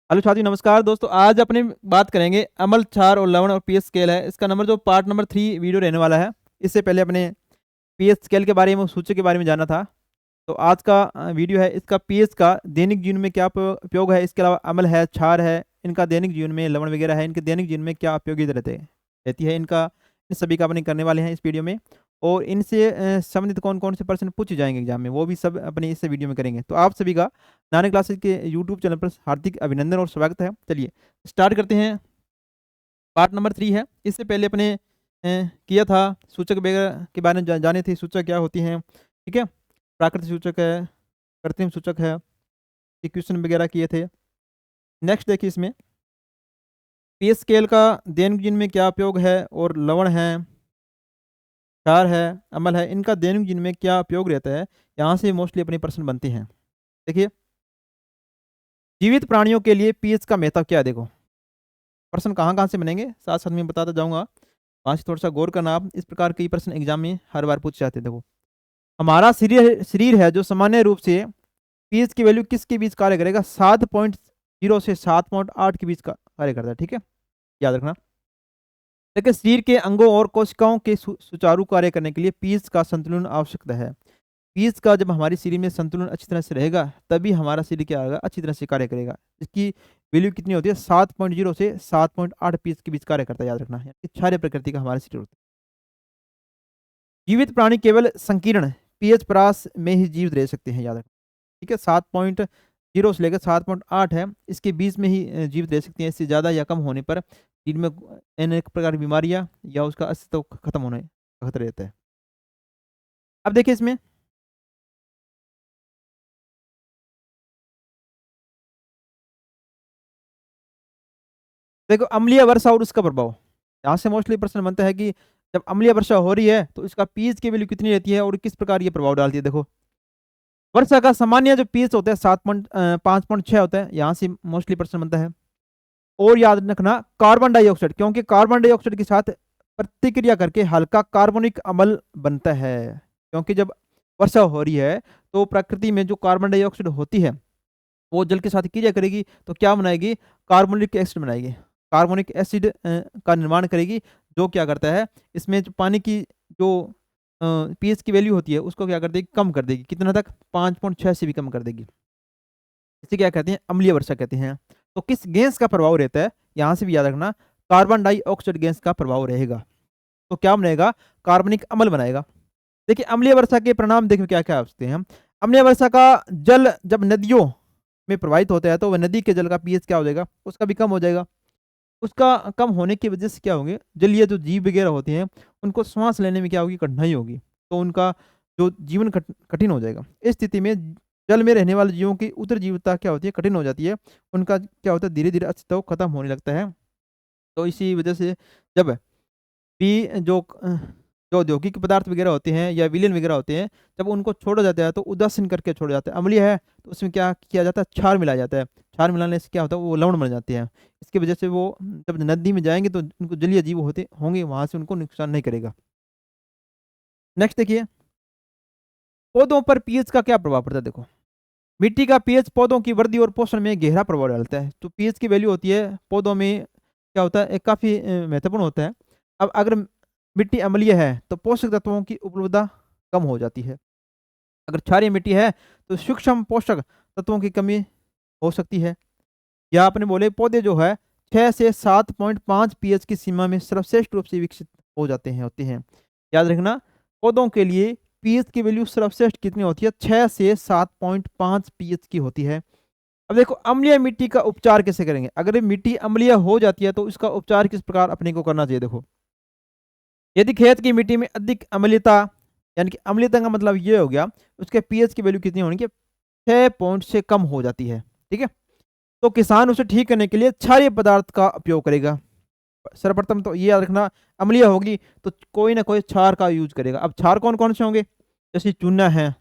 Hello छात्रों, नमस्कार दोस्तों। आज अपने बात करेंगे अम्ल, क्षार और लवण और पीएच स्केल है। इसका नंबर जो पार्ट नंबर 3 वीडियो रहने वाला है। इससे पहले अपने पीएच स्केल के बारे में, सूचक के बारे में जाना था। तो आज का वीडियो है इसका पीएच का दैनिक जीवन में क्या उपयोग है। इसके अलावा अम्ल है, क्षार है, इनका दैनिक जीवन में, लवण वगैरह है, इनके दैनिक जीवन में क्या उपयोगिता रहती है इनका, इन सभी का अपने करने वाले हैं इस वीडियो में। और इनसे संबंधित कौन कौन से प्रश्न पूछे जाएंगे एग्जाम में, वो भी सब अपने इस वीडियो में करेंगे। तो आप सभी का नानक क्लासेस के यूट्यूब चैनल पर हार्दिक अभिनंदन और स्वागत है। चलिए स्टार्ट करते हैं। पार्ट नंबर 3 है। इससे पहले अपने किया था सूचक वगैरह के बारे में जाने थे, सूचक क्या होती हैं, ठीक है। प्राकृतिक सूचक है, कृत्रिम सूचक है, इक्वेशन वगैरह किए थे। नेक्स्ट देखिए, इसमें पीएच स्केल का दैनिक जीवन में क्या उपयोग है, और लवण है, क्षार है, अम्ल है, इनका दैनिक जीवन में क्या उपयोग रहता है। यहाँ से मोस्टली अपने प्रश्न बनते हैं। देखिए, जीवित प्राणियों के लिए पीएच का महत्व क्या है। देखो, प्रश्न कहाँ कहाँ से बनेंगे साथ साथ में बताता जाऊंगा, वहां से थोड़ा सा गौर करना आप। इस प्रकार के प्रश्न एग्जाम में हर बार पूछे जाते हैं। देखो, हमारा शरीर शरीर है जो सामान्य रूप से पीएच की वैल्यू किसके बीच कार्य करेगा, 7.0 से 7.8 के बीच का कार्य करता है, ठीक है, याद रखना। देखिए, शरीर के अंगों और कोशिकाओं के सुचारू कार्य करने के लिए पीएच का संतुलन आवश्यकता है। पीएच का जब हमारे शरीर में संतुलन अच्छी तरह से रहेगा, तभी हमारा शरीर क्या होगा, अच्छी तरह से कार्य करेगा। इसकी वैल्यू कितनी होती है, 7.0 से 7.8 पीएच के बीच कार्य करता है, याद रखना है। क्षारीय प्रकृति का हमारा शरीर होता है। जीवित प्राणी केवल संकीर्ण पीएच परास में ही जीवित रह सकते हैं, याद रखना, ठीक है। 7.0 से लेकर 7.8 है, इसके बीच में ही जीवित रह सकते हैं। इससे ज़्यादा या कम होने पर शरीर में अनेक प्रकार की बीमारियां या उसका अस्तित्व खत्म होने का खतरा रहता है। अब देखिए, इसमें देखो अम्लीय वर्षा और उसका प्रभाव, यहाँ से मोस्टली प्रश्न बनता है कि जब अम्लीय वर्षा हो रही है तो इसका पीएच की वैल्यू कितनी रहती है और किस प्रकार ये प्रभाव डालती है। देखो, वर्षा का सामान्य जो पीएच होता है 5.6 होता है, यहाँ से मोस्टली प्रश्न बनता है। और याद रखना, कार्बन डाइऑक्साइड, क्योंकि कार्बन डाइऑक्साइड के साथ प्रतिक्रिया करके हल्का कार्बनिक अम्ल बनता है। क्योंकि जब वर्षा हो रही है तो प्रकृति में जो कार्बन डाइऑक्साइड होती है वो जल के साथ क्रिया करेगी, तो क्या बनाएगी, कार्बोनिक एसिड बनाएगी। कार्बोनिक एसिड का निर्माण करेगी, जो क्या करता है, इसमें जो पानी की जो पीएच की वैल्यू होती है उसको क्या कर देगी, कम कर देगी। कितना तक, 5.6 से भी कम कर देगी। इसे क्या कहते हैं, अम्लीय वर्षा कहते हैं। तो किस गैस का प्रभाव रहता है, यहां से भी याद रखना, कार्बन डाइऑक्साइड गैस का प्रभाव रहेगा। तो क्या बनेगा, कार्बनिक अम्ल बनाएगा। देखिए, अम्लीय वर्षा के परिणाम देखिए क्या क्या होते हैं। अम्लीय वर्षा का जल जब नदियों में प्रवाहित होता है तो वह नदी के जल का पीएच क्या हो जाएगा, उसका भी कम हो जाएगा। उसका कम होने की वजह से क्या होंगे, जलीय जो जीव वगैरह होते हैं उनको श्वास लेने में क्या होगी, कठिनाई होगी। तो उनका जो जीवन कठिन हो जाएगा। इस स्थिति में जल में रहने वाले जीवों की उतर जीवता क्या होती है, कठिन हो जाती है। उनका क्या होता है, धीरे धीरे अस्तित्व खत्म होने लगता है। तो इसी वजह से जब भी जो औद्योगिक पदार्थ वगैरह होते हैं या विलेन वगैरह होते हैं, जब उनको छोड़ा जाता है तो उदासीन करके छोड़ा जाता है। अम्लीय है तो उसमें क्या किया जाता है, क्षार मिलाया जाता है। क्षार मिलाने से क्या होता है, वो लवण बन जाते हैं। इसकी वजह से वो जब नदी में जाएंगे तो उनको जलीय जीव होते होंगे, वहां से उनको नुकसान नहीं करेगा। नेक्स्ट देखिए, पौधों पर पीएच का क्या प्रभाव पड़ता है। देखो, मिट्टी का पीएच पौधों की वृद्धि और पोषण में गहरा प्रभाव डालता है। तो पीएच की वैल्यू होती है पौधों में, क्या होता है, एक काफी महत्वपूर्ण होता है। अब अगर मिट्टी अम्लीय है तो पोषक तत्वों की उपलब्धता कम हो जाती है। अगर क्षारीय मिट्टी है तो सूक्ष्म पोषक तत्वों की कमी हो सकती है। या आपने बोले पौधे जो है 6 से 7.5 पीएच की सीमा में सर्वश्रेष्ठ रूप से विकसित हो जाते हैं, होते हैं। याद रखना, पौधों के लिए पीएच की वैल्यू सर्वश्रेष्ठ कितनी होती है, 6 से 7.5 पीएच की होती है। अब देखो, अम्लीय मिट्टी का उपचार कैसे करेंगे। अगर मिट्टी अम्लीय हो जाती है तो इसका उपचार किस प्रकार अपने को करना चाहिए। देखो, यदि खेत की मिट्टी में अधिक अम्लता, यानी कि अम्लता का मतलब ये हो गया उसके पीएच की वैल्यू कितनी होनी चाहिए, 6 पॉइंट से कम हो जाती है, ठीक है। तो किसान उसे ठीक करने के लिए क्षारीय पदार्थ का उपयोग करेगा। सर्वप्रथम तो ये याद रखना, अम्लीय होगी तो कोई ना कोई क्षार का यूज करेगा। अब क्षार कौन कौन से होंगे, जैसे चूना है,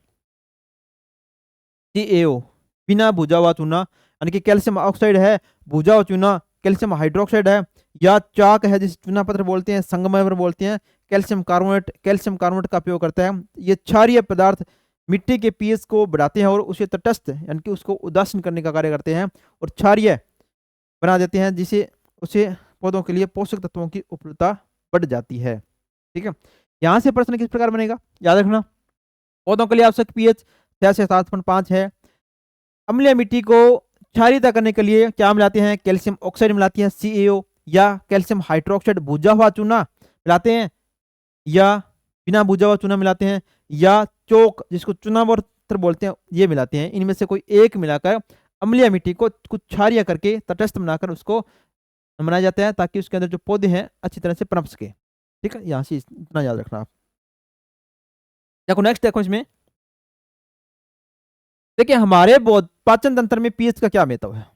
CaO, बिना भुजा हुआ चूना, यानी कि कैल्शियम ऑक्साइड है, भुजा हुआ चूना कैल्शियम हाइड्रोक्साइड है, या चाक है जिसे चूना पत्थर बोलते हैं, संगमरमर बोलते हैं, कैल्शियम कार्बोनेट का उपयोग करता है। ये क्षारीय पदार्थ मिट्टी के पीएच को बढ़ाते हैं और उसे तटस्थ, यानी कि उसको उदासीन करने का कार्य करते हैं। और क्षारीय बना देते हैं, जिससे उसे पौधों के लिए पोषक तत्वों की उपलब्धता बढ़ जाती है। ठीक है, यहाँ से प्रश्न किस प्रकार बनेगा, याद रखना। पौधों के लिए आवश्यक पीएच 6 से 7.5 है। अम्लीय मिट्टी को क्षारीयता करने के लिए क्या मिलाते हैं, कैल्शियम ऑक्साइड मिलाती हैं CaO, या कैल्शियम हाइड्रोक्साइड भुजा हुआ चूना मिलाते हैं, या बिना भुजा हुआ चूना मिलाते हैं, या चोक जिसको चुनावर्तर बोलते हैं ये मिलाते हैं। इनमें से कोई एक मिलाकर अम्लीय मिट्टी को कुछ क्षारीय करके तटस्थ बनाकर उसको बनाया जाता है, ताकि उसके अंदर जो पौधे हैं अच्छी तरह से पनप सके। ठीक है, यहाँ से इतना याद रखना आप। देखो नेक्स्ट देखो इसमें, देखिए हमारे पाचन तंत्र में पीएच का क्या महत्व है।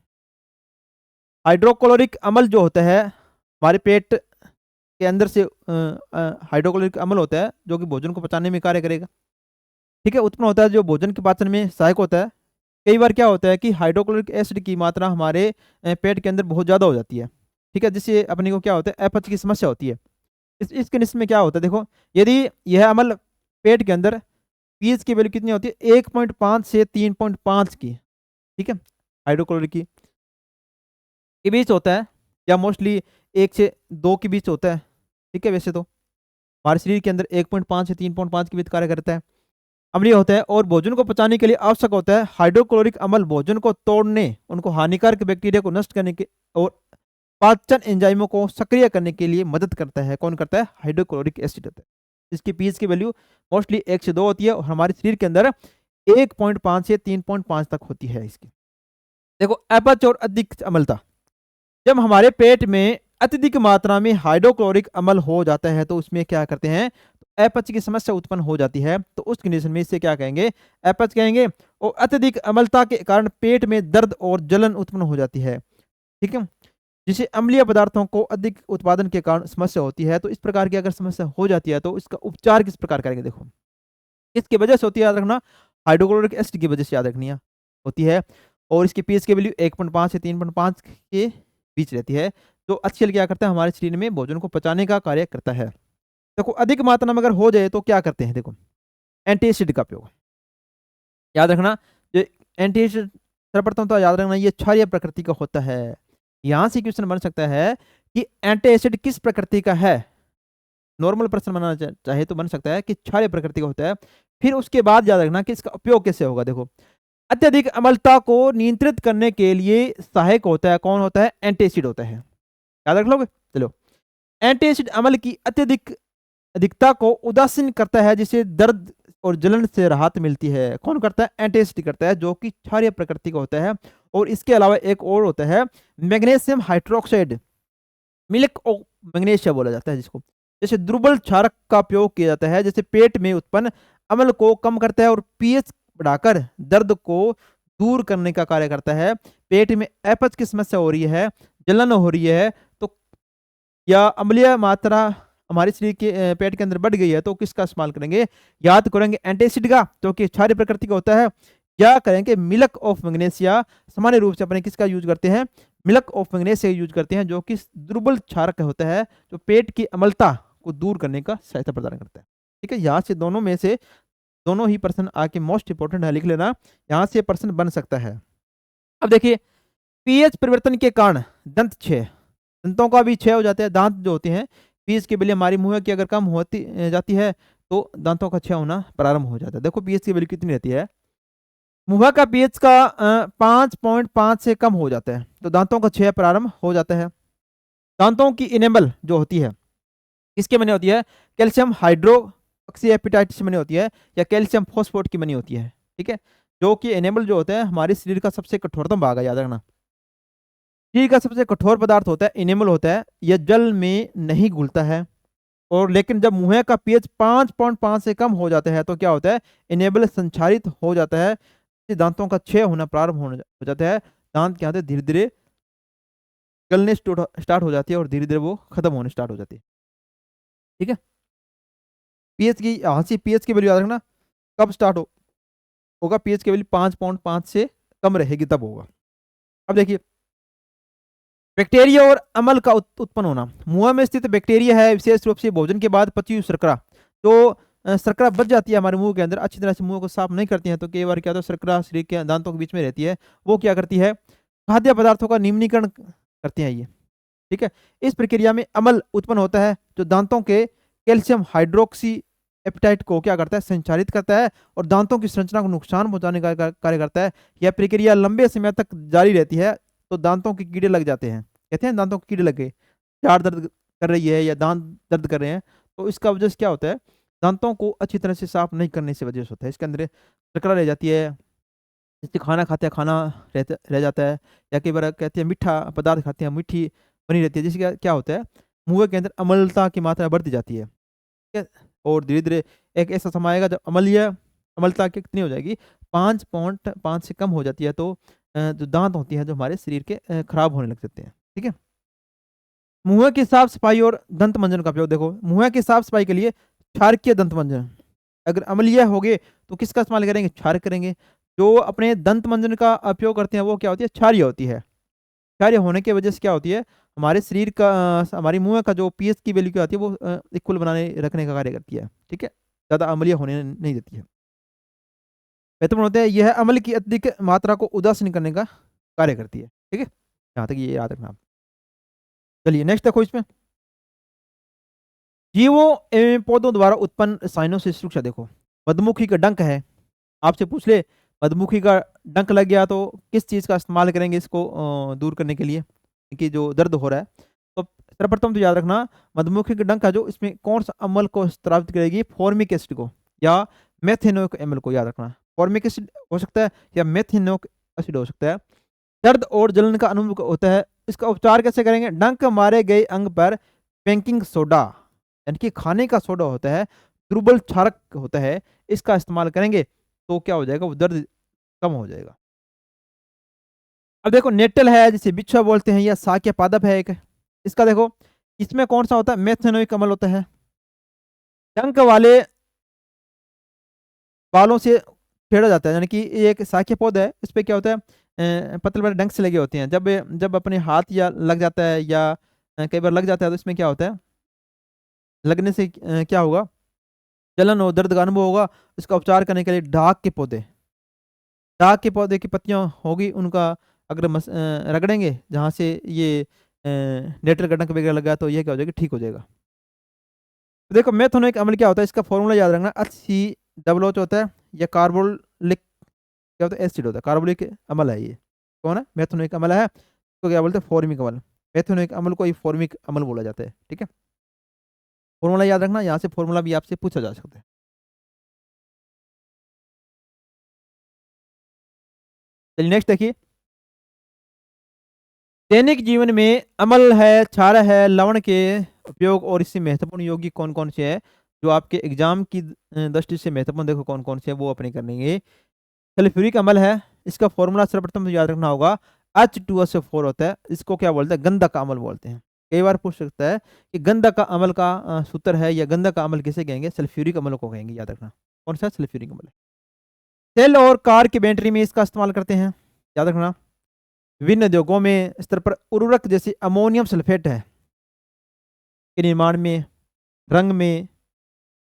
हाइड्रोक्लोरिक अम्ल जो होता है हमारे पेट के अंदर से हाइड्रोक्लोरिक अम्ल होता है जो कि भोजन को पचाने में कार्य करेगा। ठीक है, उत्पन्न होता है जो भोजन के पाचन में सहायक होता है। कई बार क्या होता है कि हाइड्रोक्लोरिक एसिड की मात्रा हमारे पेट के अंदर बहुत ज़्यादा हो जाती है। ठीक है, जिससे अपने को क्या होता है, अपच की समस्या होती है। इस कंडीशन में क्या होता है, देखो यदि यह अम्ल पेट के अंदर पीएच की वैल्यू कितनी होती है, 1.5 से 3.5 की। ठीक है, हाइड्रोक्लोरिक की के बीच होता है, या मोस्टली 1 से 2 के बीच होता है। ठीक है, वैसे तो हमारे शरीर के अंदर 1.5 से 3.5 के बीच कार्य करता है, अम्लीय होता है, और भोजन को पचाने के लिए आवश्यक होता है। हाइड्रोक्लोरिक अम्ल भोजन को तोड़ने, उनको हानिकारक बैक्टीरिया को नष्ट करने के और पाचन एंजाइमों को सक्रिय करने के लिए मदद करता है। कौन करता है, हाइड्रोक्लोरिक एसिड होता है। इसकी पीएच की वैल्यू मोस्टली 1 से 2 होती है, और हमारे शरीर के अंदर 1.5 से 3.5 तक होती है इसकी। देखो अपच और अधिक अम्लता, जब हमारे पेट में अत्यधिक मात्रा में हाइड्रोक्लोरिक अम्ल हो जाता है तो उसमें क्या करते हैं, अपच की समस्या उत्पन्न हो जाती है। तो उस कंडीशन में इसे क्या कहेंगे, अपच कहेंगे। और अत्यधिक अम्लता के कारण पेट में दर्द और जलन उत्पन्न हो जाती है। ठीक है, जिसे अम्लीय पदार्थों को अधिक उत्पादन के कारण समस्या होती है। तो इस प्रकार की अगर समस्या हो जाती है तो इसका उपचार किस प्रकार करेंगे, देखो किसकी वजह से होती है, याद रखना, हाइड्रोक्लोरिक एसिड की वजह से याद रखनी है होती है। और इसकी पीएच की वैल्यू 1.5 से 3.5 के बीच रहती है। जो HCl क्या करता है, हमारे शरीर में भोजन को पचाने का कार्य करता है। देखो अधिक मात्रा में अगर हो जाए तो क्या करते हैं, देखो एंटी एसिड का उपयोग याद रखना। जो एंटी एसिड सर्वप्रथम तो याद रखना ये क्षारीय प्रकृति का होता है। यहाँ से क्वेश्चन बन सकता है कि एंटी एसिड किस प्रकृति का है। नॉर्मल प्रश्न बनाना चाहे तो बन सकता है कि क्षारीय प्रकृति का होता है। फिर उसके बाद याद रखना कि इसका उपयोग कैसे होगा। देखो अत्यधिक अम्लता को नियंत्रित करने के लिए सहायक होता है, कौन होता है, एंटी एसिड होता है। याद रख लोगे, चलो। एंटी एसिड अम्ल की अधिकता को उदासीन करता है, जिसे दर्द और जलन से राहत मिलती है। कौन करता है, एंटी एसिड करता है, जो कि क्षारीय प्रकृति का होता है। और इसके अलावा एक और होता है magnesium hydroxide, milk of magnesia बोला जाता है जिसको। जैसे दुर्बल क्षारक का उपयोग किया जाता है, जैसे पेट में उत्पन्न अम्ल को कम करता है और पीएच बढ़ाकर दर्द को दूर करने का कार्य करता है। पेट में अपच की समस्या हो रही है, जलन हो रही है, तो या अम्लीय मात्रा हमारे शरीर के पेट के अंदर बढ़ गई है, तो किसका इस्तेमाल करेंगे, याद करेंगे एंटीएसिड का, जो कि क्षारीय प्रकृति का होता है। या करेंगे मिल्क ऑफ मैग्नीशिया, सामान्य रूप से अपने किसका यूज करते हैं, मिल्क ऑफ मैग्नीशिया यूज करते हैं, जो कि दुर्बल क्षारक होता है, जो पेट की अम्लता को दूर करने का सहायता प्रदान करता है। ठीक है, यहाँ से दोनों में से दोनों ही प्रश्न आके मोस्ट इंपोर्टेंट है, लिख लेना, यहाँ से प्रश्न बन सकता है। अब देखिए पीएच परिवर्तन के कारण दंत क्षय, दंतों का भी क्षय हो जाता है। दांत जो होते हैं पीएच की वैल्यू हमारी मुंह की अगर कम होती जाती है तो दांतों का क्षय होना प्रारंभ हो जाता है। देखो पीएच की वैल्यू कितनी रहती है, मुंह का पीएच का 5.5 से कम हो जाता है तो दांतों का क्षय प्रारंभ हो जाता है। दांतों की इनेबल जो होती है किसके बनी होती है, कैल्शियम हाइड्रोक्सीएपिटाइट से बनी होती है, या कैल्शियम फॉस्फेट की बनी होती है। ठीक है, जो कि एनेबल जो होता है हमारे शरीर का सबसे कठोरतम भाग है, याद रखना। शरीर का सबसे कठोर पदार्थ होता है इनेमल होता है, यह जल में नहीं घुलता है। और लेकिन जब मुंह का पीएच 5.5 से कम हो जाता है तो क्या होता है, इनेबल संचारित हो जाता है, दांतों का क्षय होना प्रारंभ हो जाता है। दांत क्या होते हैं धीरे धीरे गलने स्टार्ट हो जाती है और धीरे धीरे वो खत्म होने स्टार्ट हो जाती है। ठीक है, पीएच की यहाँ से पीएच की वैल्यू याद रखना, कब स्टार्ट होगा, पीएच की वैल्यू 5.5 से कम रहेगी तब होगा। अब देखिए बैक्टीरिया और अम्ल का उत्पन्न होना, मुंह में स्थित बैक्टीरिया है विशेष रूप से भोजन के बाद पची हुई शर्करा, तो शर्करा बच जाती है हमारे मुंह के अंदर, अच्छी तरह से मुंह को साफ नहीं करती है तो कई बार क्या होता है शर्करा शरीर के दांतों के बीच में रहती है, वो क्या करती है खाद्य पदार्थों का निम्नीकरण करते हैं ये, ठीक है। इस प्रक्रिया में अम्ल उत्पन्न होता है जो दांतों के कैल्शियम हाइड्रोक्सी एपेटाइट को क्या करता है, संचारित करता है और दांतों की संरचना को नुकसान पहुंचाने का कार्य करता है। यह प्रक्रिया लंबे समय तक जारी रहती है तो दांतों के कीड़े लग जाते हैं, कहते हैं दांतों के कीड़े लग गए, चार दर्द कर रही है या दांत दर्द कर रहे हैं, तो इसका वजह से क्या होता है, दांतों को अच्छी तरह से साफ नहीं करने से वजह से होता है। इसके अंदर शर्करा रह जाती है, जैसे खाना खाते हैं खाना रह जाता है, या कई बार कहते हैं मीठा पदार्थ खाते हैं मीठी बनी रहती है, जिससे क्या होता है, मुंह के अंदर अम्लता की मात्रा बढ़ती जाती है, ठीक है। और धीरे धीरे एक ऐसा समय आएगा जब अम्लता कितनी हो जाएगी, 5.5 से कम हो जाती है, तो जो दांत होती है जो हमारे शरीर के खराब होने लग जाते हैं, ठीक है। मुंह की साफ सफाई और दंत मंजन का उपयोग देखो, मुंह की साफ सफाई के लिए क्षारकीय दंत मंजन, अगर अम्लीय हो गए तो किसका इस्तेमाल करेंगे, क्षार करेंगे। जो अपने दंत मंजन का उपयोग करते हैं वो क्या होती है, क्षारीय होती है। क्षारीय होने की वजह से क्या होती है, हमारे शरीर का हमारी मुंह का जो पीएच की वैल्यू क्या होती है वो इक्वल बनाने रखने का कार्य करती है, ठीक है, ज़्यादा अम्लीय होने नहीं देती है। महत्वपूर्ण होता है, यह अम्ल की अधिक मात्रा को उदासीन करने का कार्य करती है, ठीक है, यहाँ तक ये याद रखना आप। चलिए नेक्स्ट देखो, इसमें जीवों एवं पौधों द्वारा उत्पन्न रसायनों से सुरक्षा देखो। मधुमक्खी का डंक है, आपसे पूछ ले मधुमक्खी का डंक लग गया तो किस चीज़ का इस्तेमाल करेंगे इसको दूर करने के लिए, कि जो दर्द हो रहा है, तो सर्वप्रथम तो याद रखना मधुमक्खी का डंक है जो इसमें कौन सा अम्ल को स्रावित करेगी, फॉर्मिक एसिड को या मेथेनोइक अम्ल को, याद रखना फॉर्मिक एसिड हो सकता है या मेथेनोइक एसिड हो सकता है। दर्द और जलन का अनुभव होता है, इसका उपचार कैसे करेंगे, डंक मारे गए अंग पर बेकिंग सोडा यानी कि खाने का सोडा होता है, दुर्बल क्षारक होता है, इसका इस्तेमाल करेंगे तो क्या हो जाएगा, वो दर्द कम हो जाएगा। अब देखो नेटल है जिसे बिच्छुआ बोलते हैं, या साक्य पादप है एक, इसका देखो इसमें कौन सा होता है, मेथनोइक अम्ल होता है। डंक वाले बालों से छेड़ा जाता है, यानी कि ये एक साक्य पौधा है, इस पे क्या होता है, पतले वाले डंक से लगे होते हैं, जब जब अपने हाथ या लग जाता है या कई बार लग जाता है तो इसमें क्या होता है, लगने से क्या होगा, जलन और दर्द का अनुभव होगा। इसका उपचार करने के लिए डाक के पौधे की पत्तियां होगी, उनका अगर रगड़ेंगे जहाँ से ये नेटर गटक वगैरह लगा तो ये क्या हो जाएगा, ठीक हो जाएगा। तो देखो मेथनोइक अम्ल क्या होता है, इसका फॉर्मूला याद रखना, HCOO होता है, या कार्बोलिक क्या होता है, एसिड होता है, कार्बोलिक अम्ल है ये, कौन है, मेथनोइक अम्ल है, तो क्या बोलते हैं, फॉर्मिक अम्ल। मेथनोइक अम्ल को ही फॉर्मिक अम्ल बोला जाता है, ठीक है। फॉर्मूला याद रखना, यहाँ से फॉर्मूला भी आपसे पूछा जा सकता है। चलिए नेक्स्ट देखिए, दैनिक जीवन में अम्ल है, क्षार है, लवण के उपयोग और इससे महत्वपूर्ण यौगिक कौन कौन से हैं जो आपके एग्जाम की दृष्टि से महत्वपूर्ण, देखो कौन कौन से है वो अपने करेंगे। सल्फ्यूरिक अम्ल है, इसका फॉर्मूला सर्वप्रथम तो याद रखना होगा, H2SO4 होता है, इसको क्या बोलते हैं, गंधक का अम्ल बोलते हैं। कई बार पूछ सकता है कि गंधक का अम्ल का सूत्र है, या गंधक का अम्ल किसे कहेंगे, सल्फ्यूरिक अम्ल को कहेंगे, याद रखना कौन सा सल्फ्यूरिक अम्ल। सेल और कार की बैटरी में इसका इस्तेमाल करते हैं, याद रखना। विभिन्न उद्योगों में स्तर पर उर्वरक जैसे अमोनियम सल्फेट है के निर्माण में, रंग में,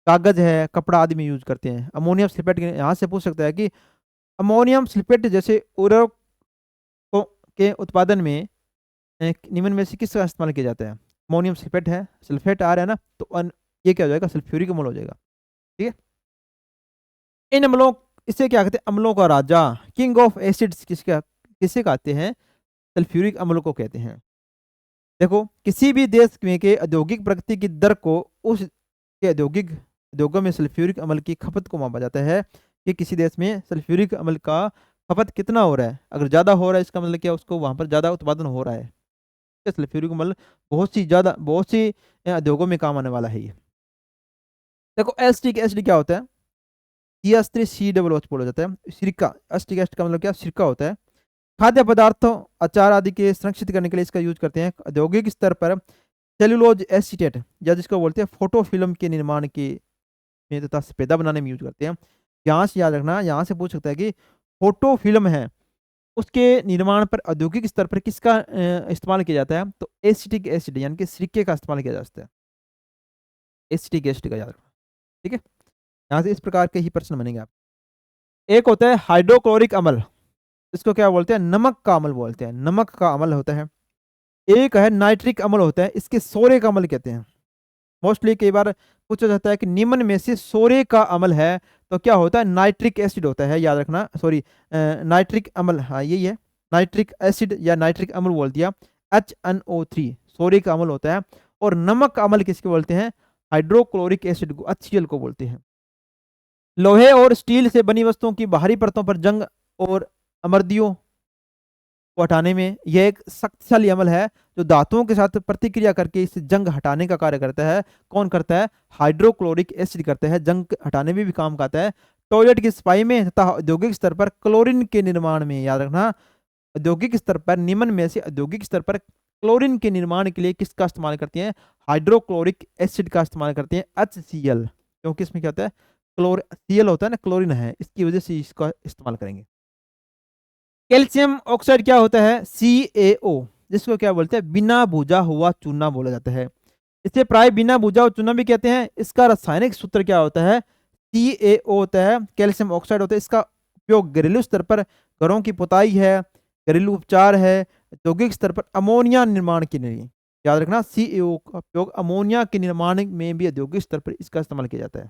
कागज है, कपड़ा आदि में यूज करते हैं। अमोनियम सल्फेट यहाँ से पूछ सकता है कि अमोनियम सल्फेट जैसे उर्वरक के उत्पादन में निम्न में से किसका इस्तेमाल किया जाता है, अमोनियम सल्फेट है, सल्फेट आ रहा है ना, तो ये क्या हो जाएगा, सल्फ्यूरिक अम्ल हो जाएगा, ठीक है। इन अम्लों, इसे क्या कहते हैं, अम्लों का राजा, किंग ऑफ एसिड्स किसे कहते हैं, सल्फ्यूरिक अम्ल को कहते हैं। देखो किसी भी देश में के औद्योगिक प्रगति की दर को उस के औद्योगिक उद्योगों में सल्फ्यूरिक अम्ल की खपत को मापा जाता है कि किसी देश में सल्फ्यूरिक अम्ल का खपत कितना हो रहा है। अगर ज़्यादा हो रहा है इसका मतलब क्या, उसको वहाँ पर ज़्यादा उत्पादन हो रहा है। सल्फ्यूरिक अम्ल बहुत सी उद्योगों में काम आने वाला है ये। देखो एसिटिक एसिड क्या होता है, CH3COOH बोला जाता है, सिरका। एसिटिक एसिड का मतलब क्या, सिरका होता है। खाद्य पदार्थों अचार आदि के संरक्षित करने के लिए इसका यूज करते हैं। औद्योगिक स्तर पर सेलुलोज एसीटेट, या जिसको बोलते हैं फोटो फिल्म के निर्माण के में तथा सफेदा बनाने में यूज करते हैं। यहाँ से याद रखना, यहाँ से पूछ सकता है कि फोटो फिल्म है उसके निर्माण पर औद्योगिक स्तर पर किसका इस्तेमाल किया जाता है, तो एसिटिक एसिड यानी कि सिरके का इस्तेमाल किया जाता है। एसिटिक एसिड का याद रखना, ठीक है। यहाँ से इस प्रकार के ही प्रश्न बनेंगे आप। एक होता है हाइड्रोक्लोरिक अम्ल, इसको क्या बोलते हैं, नमक का अम्ल बोलते हैं, नमक का अम्ल होता है। एक है नाइट्रिक अम्ल होता है, इसके सोरे का अम्ल कहते हैं। मोस्टली कई बार पूछा जाता है कि निम्न में से सोरे का अम्ल है तो क्या होता है, नाइट्रिक एसिड होता है, याद रखना। सॉरी, नाइट्रिक अम्ल, हाँ यही है, नाइट्रिक एसिड या नाइट्रिक अम्ल बोल दिया। HNO3 सोरे का अम्ल होता है। और नमक अम्ल किसके बोलते हैं, हाइड्रोक्लोरिक एसिड को, HCl को बोलते हैं। लोहे और स्टील से बनी वस्तुओं की बाहरी परतों पर जंग और अमर्दियों को हटाने में यह एक शक्तिशाली अमल है जो धातुओं के साथ प्रतिक्रिया करके इस जंग हटाने का कार्य करता है। कौन करता है, हाइड्रोक्लोरिक एसिड करता है, जंग हटाने में भी काम आता है। टॉयलेट की सफाई में तथा औद्योगिक स्तर पर क्लोरीन के निर्माण में, याद रखना, औद्योगिक स्तर पर, निम्न में से औद्योगिक स्तर पर क्लोरीन के निर्माण के लिए किसका इस्तेमाल करते हैं, हाइड्रोक्लोरिक एसिड का इस्तेमाल करते हैं, HCl। क्योंकि इसमें क्या होता है, क्लोर सीएल होता है ना, क्लोरीन है, इसकी वजह से इसका इस्तेमाल करेंगे। कैल्शियम ऑक्साइड क्या होता है, CaO, जिसको क्या बोलते हैं, बिना भुजा हुआ चूना बोला जाता है। इसे प्राय बिना भुजा हुआ चूना भी कहते हैं। इसका रासायनिक सूत्र क्या होता है, CaO होता है, कैल्शियम ऑक्साइड होता है। इसका उपयोग घरेलू स्तर पर घरों की पुताई है, घरेलू उपचार है, औद्योगिक स्तर पर अमोनिया निर्माण के लिए, याद रखना, CaO का उपयोग अमोनिया के निर्माण में भी औद्योगिक स्तर पर इसका इस्तेमाल किया जाता है।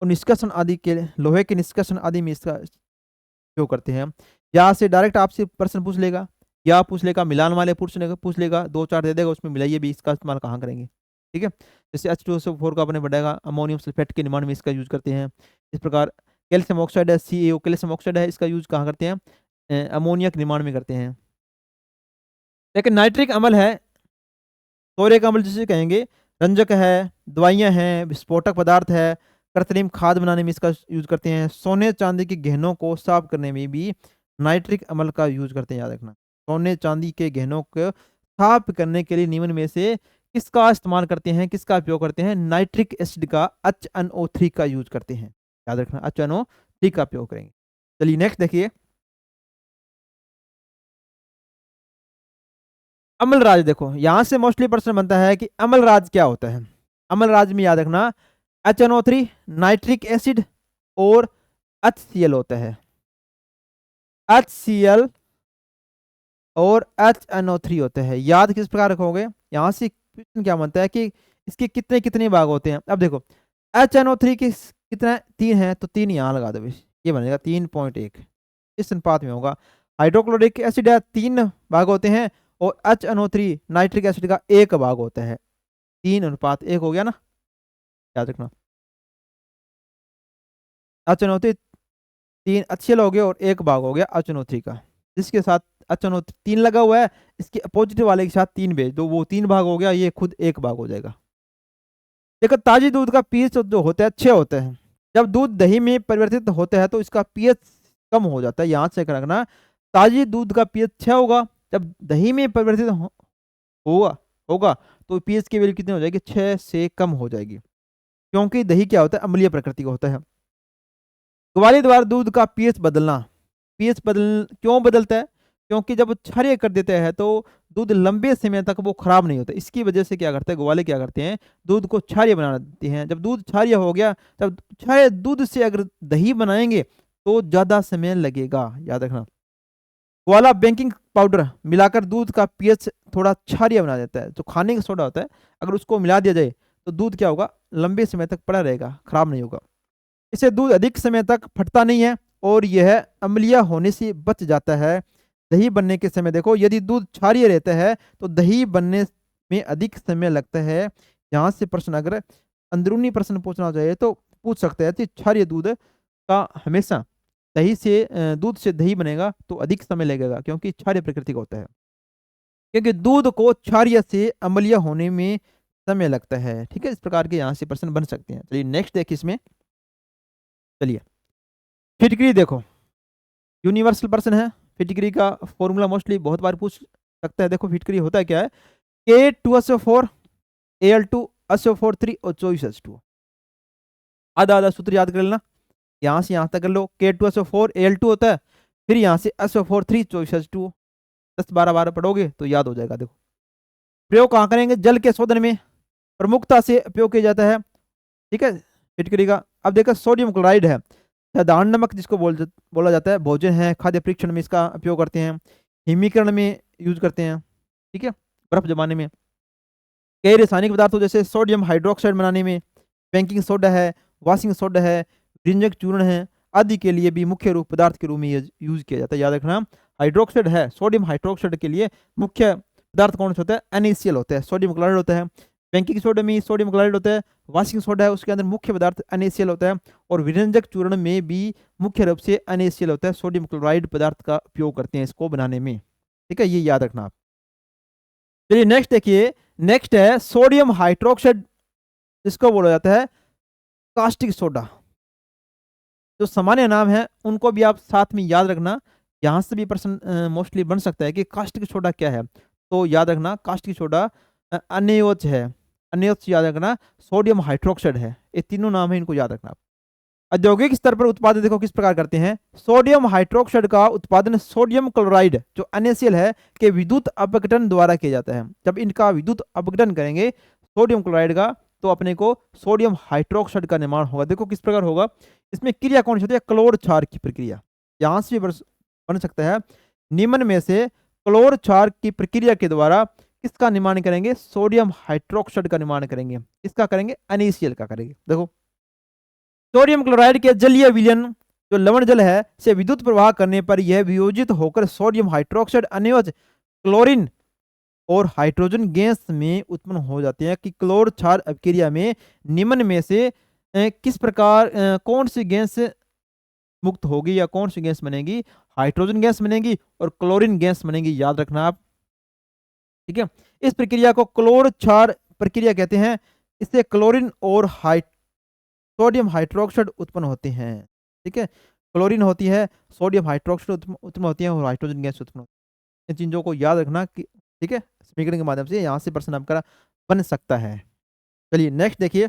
और निष्कासन आदि के, लोहे के निष्कासन आदि में इसका उपयोग करते हैं। यहाँ से डायरेक्ट आपसे प्रश्न पूछ लेगा, या पूछ लेगा मिलान वाले पूछ लेगा, 2-4 दे देगा, उसमें मिलाइए भी, इसका इस्तेमाल कहाँ करेंगे, ठीक है। जैसे H2SO4 का अपने बढ़ेगा, अमोनियम सल्फेट के निर्माण में इसका यूज करते हैं। इस प्रकार कैल्शियम ऑक्साइड है, CaO कैल्शियम ऑक्साइड है, इसका यूज कहाँ करते हैं, अमोनिया के निर्माण में करते हैं। लेकिन नाइट्रिक अम्ल है, सोरे का अम्ल जिसे कहेंगे, रंजक है, दवाइयाँ हैं, विस्फोटक पदार्थ है, कृत्रिम खाद बनाने में इसका यूज करते हैं। सोने चांदी के गहनों को साफ करने में भी नाइट्रिक अम्ल का यूज करते हैं, याद रखना। सोने चांदी के गहनों को साफ करने के लिए निम्न में से किसका इस्तेमाल करते हैं, किसका उपयोग करते हैं, नाइट्रिक एसिड का, HNO3 का यूज करते हैं, याद रखना, HNO3 का उपयोग करेंगे। चलिए नेक्स्ट देखिए, अम्लराज। देखो यहां से मोस्टली प्रश्न बनता है कि अम्लराज क्या होता है। अम्लराज में याद रखना, HNO3, नाइट्रिक एसिड और HCl होता है, HCl और HNO3 होता है। याद किस प्रकार रखोगे, यहां से क्वेश्चन क्या बनता है कि इसके कितने कितने भाग होते हैं। अब देखो HNO3 के कितना, 3 है, तो 3 यहाँ लगा दो, ये बनेगा 3.1, इस अनुपात में होगा। हाइड्रोक्लोरिक एसिड है, 3 भाग होते हैं, और HNO3 नाइट्रिक एसिड का 1 भाग होता है, 3:1 हो गया ना, याद रखना। HNO3 3 HCl हो गया और 1 भाग हो गया HNO3 का, जिसके साथ HNO3 3 लगा हुआ है, इसके अपोजिट वाले के साथ 3 भेज दो, वो 3 भाग हो गया, ये खुद 1 भाग हो जाएगा। देखो ताजी दूध का पीएच जो होता है 6 होता है। जब दूध दही में परिवर्तित होता है तो इसका पीएच कम हो जाता है, यहाँ से रखना, ताजी दूध का पीएच 6 होगा, जब दही में परिवर्तित होगा होगा तो पीएच की वैल्यू कितनी हो जाएगी, 6 से कम हो जाएगी, क्योंकि दही क्या होता है, अम्लीय प्रकृति का होता है। ग्वाली द्वारा दूध का पीएच बदलना, पीएच क्यों बदलता है, क्योंकि जब क्षारीय कर देते हैं तो दूध लंबे समय तक वो खराब नहीं होता, इसकी वजह से क्या करते हैं, ग्वाले क्या करते हैं, दूध को क्षारीय बना देते हैं। जब दूध क्षारीय हो गया, तब क्षारीय दूध से अगर दही बनाएंगे तो ज्यादा समय लगेगा, याद रखना। ग्वाला बेकिंग पाउडर मिलाकर दूध का पीएच थोड़ा क्षारीय बना देता है, जो खाने का सोडा होता है, अगर उसको मिला दिया जाए तो दूध क्या होगा, लंबे समय तक पड़ा रहेगा, खराब नहीं होगा। इससे दूध अधिक समय तक फटता नहीं है और यह अम्लीय होने से बच जाता है। दही बनने के समय देखो, यदि दूध क्षारीय रहता है तो दही बनने में अधिक समय लगता है। यहाँ से प्रश्न अगर अंदरूनी प्रश्न पूछना चाहिए तो पूछ सकते हैं कि क्षारीय दूध का हमेशा दूध से दही बनेगा तो अधिक समय लगेगा, क्योंकि क्षारीय प्रकृति का होता है, क्योंकि दूध को क्षारीय से अम्लीय होने में समय लगता है। ठीक है, इस प्रकार के यहाँ से प्रश्न बन सकते हैं। चलिए नेक्स्ट देखिए इसमें, चलिए फिटकरी देखो, यूनिवर्सल प्रश्न है। फिटकरी का फॉर्मूला मोस्टली बहुत बार पूछ सकता है। देखो फिटकरी होता है क्या है, K2SO4 Al2SO4 3 और 24H2। आधा आधा सूत्र याद कर लेना, यहाँ से यहाँ तक कर लो। K2SO4 Al2 होता है, फिर यहाँ से SO4 3 24H2, 10-12 बार पढ़ोगे तो याद हो जाएगा। देखो प्रयोग कहाँ करेंगे, जल के शोधन में प्रमुखता से उपयोग किया जाता है। ठीक है, फिटकरी का। अब देखो सोडियम क्लोराइड है, साधारण नमक जिसको बोला जाता है, भोजन है, खाद्य परीक्षण में इसका उपयोग करते हैं, हिमीकरण में यूज करते हैं, ठीक है, बर्फ जमाने में। कई रासायनिक पदार्थों जैसे सोडियम हाइड्रोक्साइड बनाने में, बेकिंग सोडा है, वॉशिंग सोडा है, विरंजक चूर्ण है आदि के लिए भी मुख्य रूप पदार्थ के रूप में यूज किया जाता है। याद रखना, हाइड्रोक्साइड है, सोडियम हाइड्रोक्साइड के लिए मुख्य पदार्थ कौन सा होता है? NaCl होता है, सोडियम क्लोराइड होता है। बेकिंग सोडा में सोडियम क्लोराइड होता है। वॉशिंग सोडा है, उसके अंदर मुख्य पदार्थ NaCl होता है। और विरंजक चूर्ण में भी मुख्य रूप से NaCl होता है, सोडियम क्लोराइड पदार्थ का उपयोग करते हैं इसको बनाने में, ठीक है, ये याद रखना आप। चलिए नेक्स्ट देखिए, नेक्स्ट है सोडियम हाइड्रोक्साइड, जिसको बोला जाता है कास्टिक सोडा। जो सामान्य नाम है उनको भी आप साथ में याद रखना, यहाँ से भी प्रश्न मोस्टली बन सकता है कि कास्टिक सोडा क्या है। तो याद रखना, कास्टिक सोडा NaOH है, NaOH याद रखना, सोडियम हाइड्रोक्साइड है, ये तीनों नाम है, इनको याद रखना। औद्योगिक स्तर पर उत्पादन देखो किस प्रकार करते हैं। सोडियम हाइड्रोक्साइड का उत्पादन सोडियम क्लोराइड जो NaCl है के विद्युत अपघटन द्वारा किया जाता है। जब इनका विद्युत अपघटन करेंगे सोडियम क्लोराइड का, तो अपने को सोडियम हाइड्रोक्साइड का निर्माण होगा। देखो किस प्रकार होगा, इसमें क्रिया कौन सी होती है? क्लोर क्षार की प्रक्रिया। यहां से भी बन सकता है, निम्न में से क्लोर क्षार की प्रक्रिया के द्वारा किसका निर्माण करेंगे? सोडियम हाइड्रोक्साइड का निर्माण करेंगे। किसका करेंगे? NaCl का करेंगे। देखो सोडियम क्लोराइड के जलीय विलयन जो लवण जल है से विद्युत प्रवाह करने पर यह वियोजित होकर सोडियम हाइड्रोक्साइड NaOH क्लोरीन और हाइड्रोजन गैस में उत्पन्न हो जाते हैं। कि क्लोर क्षार अभिक्रिया में निम्न में से किस प्रकार कौन सी गैस मुक्त होगी या कौन सी गैस बनेगी? हाइड्रोजन गैस बनेगी और क्लोरीन गैस बनेगी, याद रखना आप, ठीक है। इस प्रक्रिया को क्लोर क्षार प्रक्रिया कहते हैं। इससे क्लोरीन और सोडियम हाइड्रोक्साइड उत्पन्न होते हैं, ठीक है। क्लोरीन होती है, सोडियम हाइड्रोक्साइड उत्पन्न होती है और हाइड्रोजन गैस उत्पन्न होती है। इन चीजों को याद रखना कि, ठीक है, समीकरण के माध्यम से यहाँ से प्रश्न आपका बन सकता है। चलिए नेक्स्ट देखिए,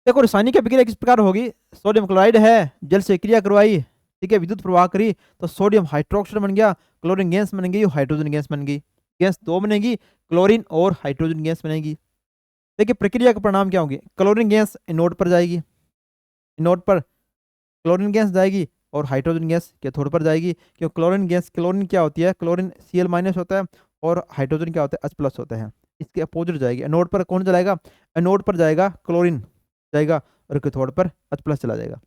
देखो रासायनिक प्रक्रिया किस प्रकार होगी। सोडियम क्लोराइड है, जल से क्रिया करवाई, ठीक है, विद्युत प्रवाह करी तो सोडियम हाइड्रोक्साइड बन गया, क्लोरीन गैस बन गई, हाइड्रोजन गैस बन गई। गैस दो बनेगी, क्लोरीन और हाइड्रोजन गैस बनेगी। देखिए प्रक्रिया का परिणाम क्या होगी? क्लोरीन गैस एनोड पर जाएगी, एनोड पर क्लोरीन गैस जाएगी और हाइड्रोजन गैस कैथोड पर जाएगी। क्यों? क्लोरीन गैस, क्लोरीन क्या होती है? क्लोरीन Cl- होता है और हाइड्रोजन क्या होता है? H+ होता है। इसके अपोजिट जाएगी। एनोड पर कौन चलाएगा? एनोड पर जाएगा क्लोरीन जाएगा और कैथोड पर H+ चला जाएगा।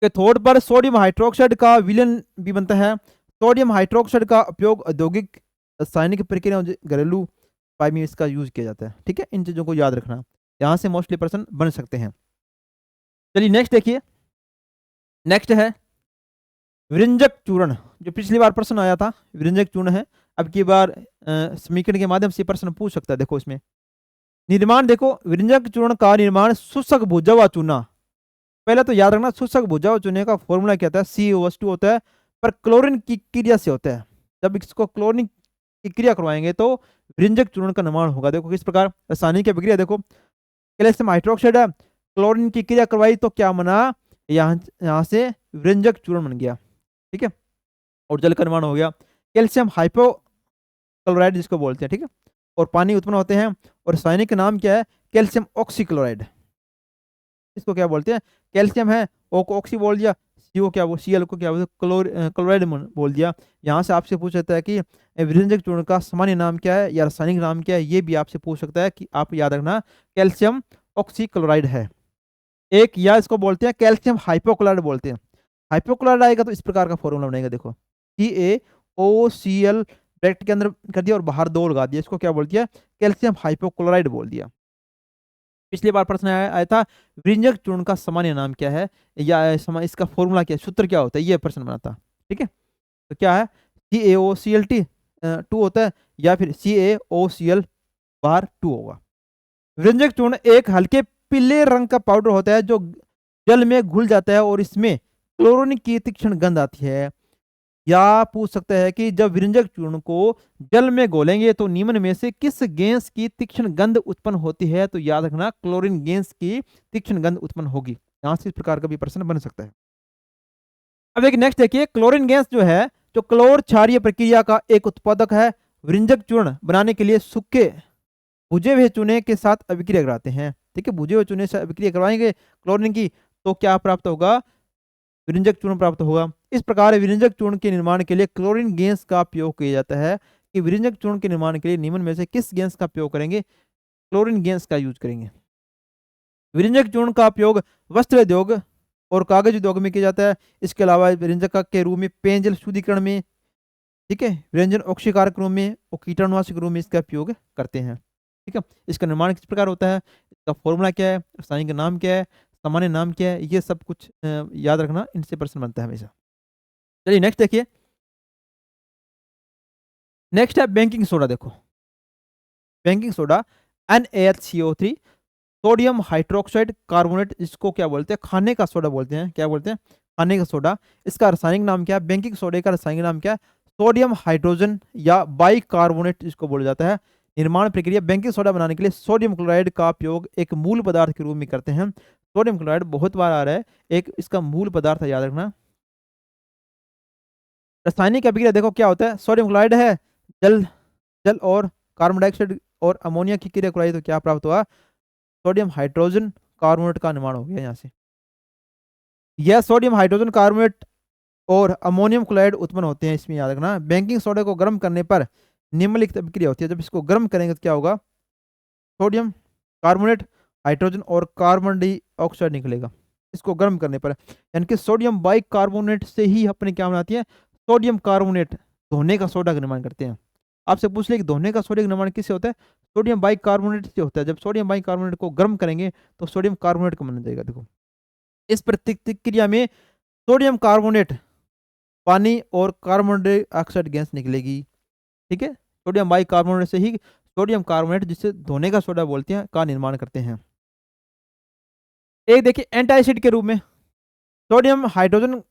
कैथोड पर सोडियम हाइड्रोक्साइड का विलयन भी बनता है। सोडियम हाइड्रोक्साइड का उपयोग औद्योगिक रासायनिक प्रक्रिया घरेलू उपाय में इसका यूज किया जाता है, ठीक है। इन चीजों को याद रखना, यहाँ से मोस्टली प्रश्न बन सकते हैं। चलिए नेक्स्ट देखिए, नेक्स्ट है विरंजक चूर्ण। जो पिछली बार प्रश्न आया था विरंजक चूर्ण है, अब की बार समीकरण के माध्यम से प्रश्न पूछ सकता है। देखो इसमें निर्माण, देखो विरंजक चूर्ण का निर्माण शुष्क भुजा हुआ चूना। पहले तो याद रखना, शुष्क भुजा हुआ चूने का फॉर्मूला क्या होता है? COH2 होता है, पर क्लोरीन की क्रिया से होता है। जब इसको क्लोरीन की क्रिया करवाएंगे तो विरंजक चूर्ण का निर्माण होगा। देखो किस प्रकार रासायनिक प्रक्रिया, देखो कैल्शियम हाइड्रोक्साइड है, क्लोरीन की क्रिया करवाई तो क्या बना? यहाँ से विरंजक चूर्ण बन गया, ठीक है, और जल का निर्माण हो गया। कैल्शियम हाइपोक्लोराइड जिसको बोलते हैं, ठीक है, और पानी उत्पन्न होते हैं। और रासायनिक नाम क्या है? Calcium oxychloride. इसको क्या बोलते हैं? कैल्शियम है, ओ को ऑक्सी बोल दिया, CO क्या वो Cl को क्या बोलते? क्लोराइड बोल दिया। यहाँ से आपसे पूछ सकता है कि विरंजक चूर्ण का सामान्य नाम क्या है या रासायनिक नाम क्या है, ये भी आपसे पूछ सकता है। कि आप याद रखना कैल्शियम ऑक्सीक्लोराइड है एक, या इसको बोलते हैं कैल्शियम हाइपोक्लोराइड बोलते हैं। हाइपोक्लोराइड आएगा तो इस प्रकार का फॉर्मूला बनेगा, देखो CaOCl ब्रैकेट के अंदर कर दिया और बाहर 2 लगा दिया, इसको क्या बोल दिया? कैल्शियम हाइपोक्लोराइड बोल दिया। पिछली बार प्रश्न आया था विरंजक चूर्ण का सामान्य नाम क्या है या इसका फॉर्मूला क्या है, सूत्र क्या होता है, ये प्रश्न बना था, ठीक है। तो क्या है? CaOCl2 होता है या फिर CaOCl बार 2 होगा। विरंजक चूर्ण एक हल्के पीले रंग का पाउडर होता है जो जल में घुल जाता है और इसमें क्लोरीन की तीक्ष्ण गंध आती है। या पूछ सकता है कि जब विरंजक चूर्ण को जल में घोलेंगे तो निम्न में से किस गैस की तीक्ष्ण गंध उत्पन्न होती है? तो याद रखना क्लोरीन गैस की तीक्ष्ण गंध उत्पन्न होगी। यहां से इस प्रकार का भी प्रश्न बन सकता है। अब एक नेक्स्ट देखिए, क्लोरीन गैस जो है, जो क्लोर क्षारीय प्रक्रिया का एक उत्पादक है। विरंजक चूर्ण बनाने के लिए सूखे भुजे हुए चूने के साथ अभिक्रिया कराते हैं, ठीक है। भुजे हुए चूने से अभिक्रिया करवाएंगे क्लोरीन की तो क्या प्राप्त होगा? विरंजक चूर्ण प्राप्त होगा। इस प्रकार विरंजक चूर्ण के निर्माण के लिए क्लोरीन गैस का उपयोग किया जाता है। कि विरंजक चूर्ण के निर्माण के लिए निम्न में से किस गैस का उपयोग करेंगे? क्लोरीन गैस का यूज करेंगे। विरंजक चूर्ण का उपयोग वस्त्र उद्योग और कागज उद्योग में किया जाता है। इसके अलावा विरंजक के रूप में पेयजल शुद्धिकरण में, ठीक है, व्यंजन ऑक्सीकारक रूप में और कीटाणुनाशक रूप में इसका उपयोग करते हैं। ठीक है, इसका निर्माण किस प्रकार होता है, इसका फॉर्मूला क्या है, रासायनिक नाम क्या है, सामान्य नाम क्या है, ये सब कुछ याद रखना, इनसे प्रश्न बनता है हमेशा। चलिए नेक्स्ट देखिए, नेक्स्ट है बेकिंग सोडा। देखो baking soda NaHCO3 sodium hydroxide carbonate, इसको क्या बोलते हैं? खाने का सोडा बोलते हैं। क्या बोलते हैं? खाने का सोडा। इसका रासायनिक नाम क्या है? बेकिंग सोडे का रासायनिक नाम क्या है? सोडियम हाइड्रोजन या बाइकार्बोनेट इसको बोला जाता है। निर्माण प्रक्रिया, बेकिंग सोडा बनाने के लिए सोडियम क्लोराइड का उपयोग एक मूल पदार्थ के रूप में करते हैं। सोडियम क्लोराइड बहुत बार आ रहा है, एक इसका मूल पदार्थ है, याद रखना। रासायनिक अभिक्रिया देखो क्या होता है, सोडियम क्लोराइड है, जल जल और कार्बन डाइऑक्साइड और अमोनिया की क्रिया कराई तो क्या प्राप्त हुआ? सोडियम हाइड्रोजन कार्बोनेट का निर्माण हो गया यहाँ से। यह सोडियम हाइड्रोजन कार्बोनेट और अमोनियम क्लोराइड उत्पन्न होते हैं, इसमें याद रखना। बेकिंग सोडा को गर्म करने पर निम्नलिखित अभिक्रिया होती है। जब इसको गर्म करेंगे तो क्या होगा? सोडियम कार्बोनेट, हाइड्रोजन और कार्बन डाइऑक्साइड निकलेगा इसको गर्म करने पर। यानी कि सोडियम बाइकार्बोनेट से ही अपने क्या बनाती है? सोडियम कार्बोनेट, धोने का सोडा का निर्माण करते हैं। आपसे पूछ ले कि धोने का सोडा का निर्माण किससे होता है? सोडियम बाइकार्बोनेट से होता है। जब सोडियम बाइकार्बोनेट को गर्म करेंगे तो सोडियम कार्बोनेट का बन जाएगा। देखो इस प्रतिक्रिया में सोडियम कार्बोनेट, पानी और कार्बन डाइऑक्साइड गैस निकलेगी। ठीक है, सोडियम बाइकार्बोनेट से ही सोडियम कार्बोनेट, जिसे धोने का सोडा बोलते हैं, का निर्माण करते हैं। एक देखिए एंटासिड के रूप में सोडियम हाइड्रोजन